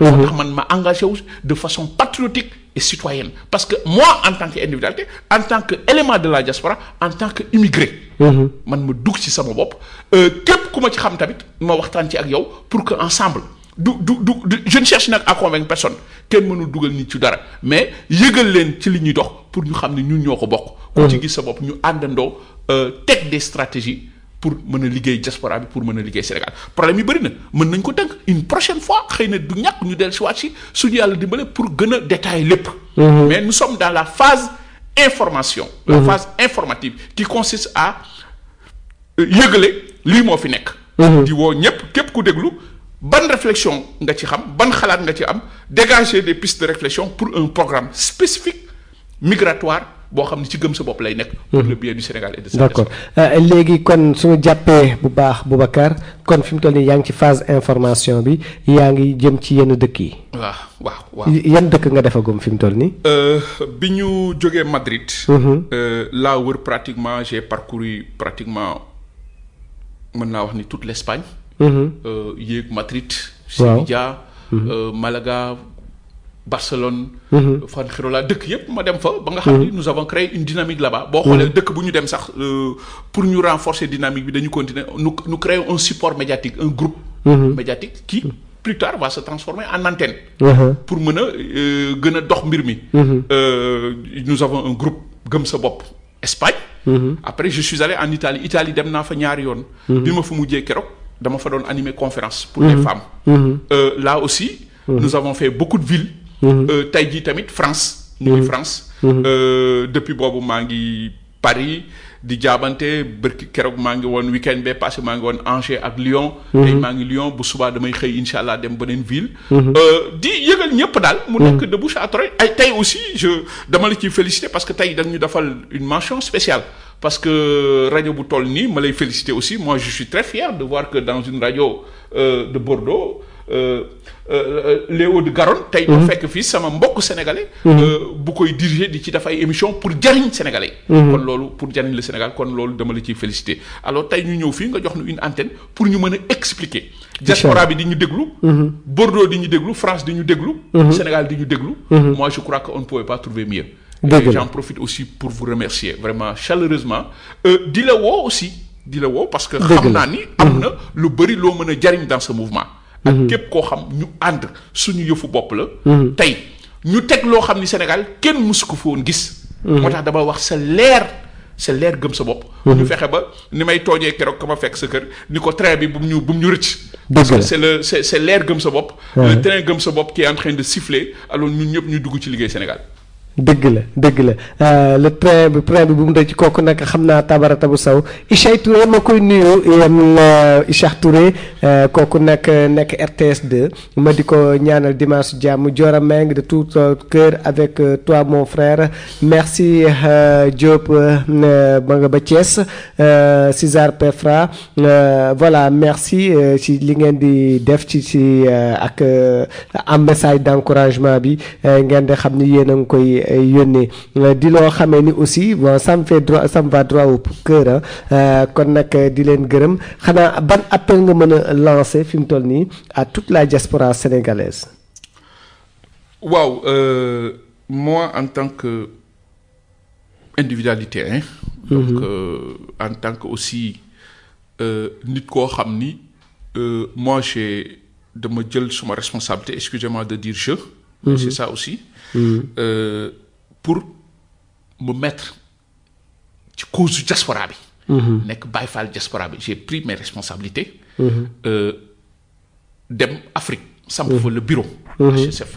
moo tax man ma engagé wu de façon patriotique et citoyenne parce que moi en tant qu'individualité en tant que élément de la diaspora en tant que immigré man ma dugg ci sama bopp képp ku ma ci xam tamit ma waxtaan ci ak yow pour que ensemble du je ne cherche nag à convaincre personne kenn mënul dugal nit ci dara mais yëgal leen ci li ñuy dox pour ñu xam ne ñun ñoo ko bokk ku ci gis sa bopp ñu àndandoo teg des stratégies pour mën a liggéey diaspora bi pour mën a liggéey Sénégal problème yi bëri na mën nañ ko tënk une prochaine fois xëy na du ñàkk ñu dellu si waat si suñu yàlla dimbale pour gën a détailler lépp mais nous sommes dans la phase information la phase informative qui consiste à yëgale lii moo fi nekk di woo ñëpp képp ku déglu ban réflexion nga ci xam ban xalaat nga ci am dégager des pistes de réflexion pour un programme spécifique migratoire boo xam ne ci gëm sa bopp lay nekk. pour le bien du Sénégal et de sa d'accord léegi kon suñu jàppee bu baax Boubacar kon fi mu toll nii yaa ngi ci phase information bi yaa ngi jëm ci yenn dëkk yi. waaw. yan dëkk nga defagum fi mu toll nii. bi ñu jógee Madrid. laa wër pratiquement j'ai parcouru pratiquement mën naa wax ni toute l'Espagne. yéeg Madrid. Sevilla. Malaga. Barcelone. Fuengirola dëkk yëpp ma dem fa ba nga xam ni nous avons créé une dynamique là-bas boo xoolee dëkk bu ñu dem sax pour ñu renforcer dynamique bi dañu continuer nous créons un support médiatique un groupe médiatique qui plus tard va se transformer en antenne pour mën a gën a dox mbir mi nous avons un groupe gëm sa bopp Espagne après je suis allé en Italie dem naa fa ñaari yoon bi ma fa mujjee keroog dama fa doon animer conférence pour les femmes là aussi nous avons fait beaucoup de villes tey jii tamit France ñu ngi France depuis boobu maa ngi Paris di jaabante bërki keroog maa ngi woon week-end bee passé maa ngi woon Angers ak Lyon tey maa ngi Lyon bu subaa damay xëy insha allah dem beneen ville di yëgal ñëpp daal mu nekk de bouche à oreille ay tey aussi dama la ciy féliciter parce que tey dañu defal une mention spéciale parce que rajo bu toll nii ma lay féliciter aussi moi je suis très fier de voir que dans une radio de Bordeaux les Hauts-de-Garonne tey ma fekk fii sama mbokk sénégalais bu koy diriger di ci def ay émission pour jariñ sénégalais kon loolu pour jariñ le Sénégal kon loolu dama la ciy féliciter alors tey ñu ñëw fii nga jox nu une antenne pour ñu mën a expliquer diaspora bi di ñu déglu Bordeaux di ñu déglu France di ñu déglu Sénégal di ñu déglu moi je crois qu'on ne pouvait pas trouver mieux et j'en profite aussi pour vous remercier vraiment chaleureusement di la woo parce que xam naa ni am na lu bëri loo mën a jariñ dans ce mouvement ak képp koo xam ñu ànd suñu yëfu bopp la tey ñu teg loo xam ni Sénégal kenn mësu ko fi woon gis moo tax dama wax sa leer gëm sa bopp ñu fexe ba ni may tooñee keroog ka ma fekk sa kër ni ko train bi bu mu ñu rëcc parce que c'est leer gëm sa bopp le train gëm sa bopp qui est en train de siffler alors ñun ñëpp ñu dugg ci liggéey Sénégal dëgg la le train bi bu mu dee ci kooku nag xam naa Tabarata bu Saw Ishaï Touré ma koy nuyu Ishaï Touré kooku nag nekk RTS 2 ma di ko ñaanal dimanche jàmm Diora Meng de tout cœur avec toi mon frère merci Diop ba nga ba Thiès César Pefra voilà merci ci li ngeen di def ci ak am message d'encouragement bi ngeen di xam ni yéen a ngi koy yónnee di loo xamee ni aussi bon ça me va droit au cœur kon nag di leen gërëm xanaa ban appel nga mën a lancer fi mu toll nii à toute la diaspora sénégalaise. waaw moi en tant que individualité donc en tant que aussi nit koo xam ni moi dama jël suma responsabilité excusez-moi de dire je c'est ça aussi pour me mettre ci cause diaspora bi nekk Baye Fall diaspora bi j'ai pris mes responsabilités dem Afrique samp fa le bureau HSF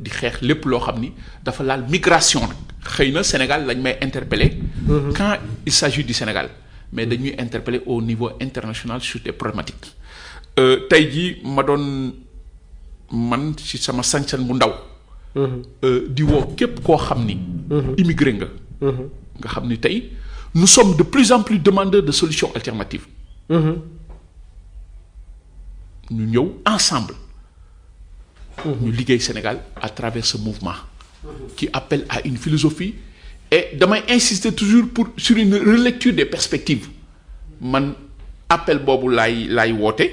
di xeex lépp loo xam ni dafa laal migration nag xëy na Sénégal lañ may interpeller quand il s'agit du Sénégal mais dañuy interpeller au niveau international sur des problématiques tey jii ma doon man ci sama sañ-sañ bu ndaw di woo képp koo xam ni immigré nga xam ni tey nous sommes de plus en plus demandeurs de solutions alternatives ñu ñëw ensemble ñu liggéey Sénégal à travers ce mouvement qui appelle à une philosophie et damay insister toujours sur une relecture des perspectives man appel boobu laay woote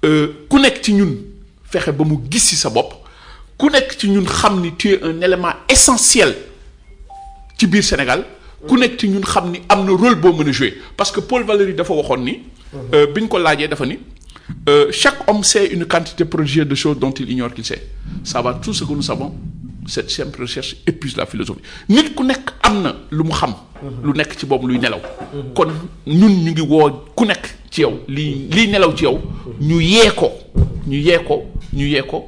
ku nekk ci ñun fexe ba mu gis ci sa bopp ku nekk ci ñun xam ni tu es un élément essentiel ci biir Sénégal ku nekk ci ñun xam ni am na rôle boo mën a jouer parce que Paul Valéry dafa waxoon ni bi ñu ko laajee dafa ni chaque homme sait une quantité prodigieuse de choses dont il ignore qu'il sait savoir tout ce que nous savons cette simple recherche épuise la philosophie nit ku nekk am na lu mu xam lu nekk ci boobu luy nelaw kon ñun ñu ngi woo ku nekk ci yow liy nelaw ci yow ñu yee ko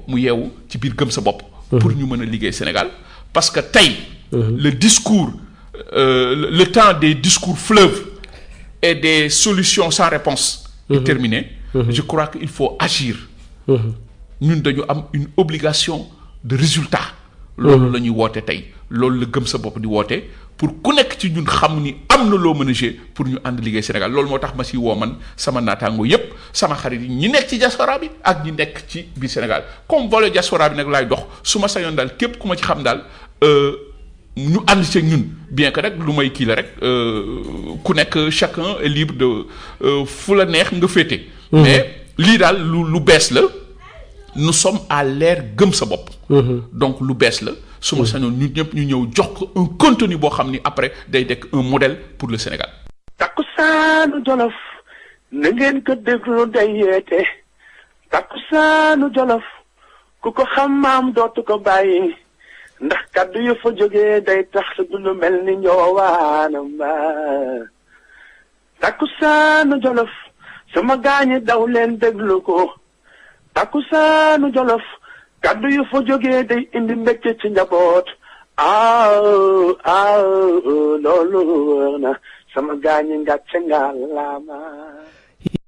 mu yeewu ci biir gëm sa bopp pour ñu mën a liggéey Sénégal parce que tey le discours le temps des discours fleuves et des solutions sans réponse est terminé je crois qu'il faut agir ñun dañu am une obligation de résultat loolu la ñuy woote tey loolu la gëm sa bopp di woote pour ku nekk ci ñun xam ni am na loo mën a jouer pour ñu ànd liggéey Sénégal loolu moo tax ma si woo man sama naataango yépp sama xarit yi ñi nekk ci diaspora bi ak ñi nekk ci biir Sénégal comme volet diaspora bi nag laay dox su ma sañoon daal képp ku ma ci xam daal ñu ànd ci ñun bien que rek lu may kii la rek ku nekk chacun est libre de fu la neex nga féete. mais lii daal lu bees la nous sommes à l'ère gëm sa bopp. donc lu bees la. su ma sañoon ñun ñëpp ñu ñëw jox ko un contenu boo xam ni après day nekk un modèle pour le Sénégal. Takkusaanu Jolof na ngeen ko déglu day yeete Takkusaanu Jolof ku ko xam maam dootu ko bàyyi ndax kaddu yu fa jógee day tax du lu mel ni ñoowaanam ba Takkusaanu Jolof sama gaañi daw leen déglu ko Takkusaanu Jolof kaddu yu fa jógee day indi mbégte ci njaboot loolu wër na sama gaañi ngàcce nga laama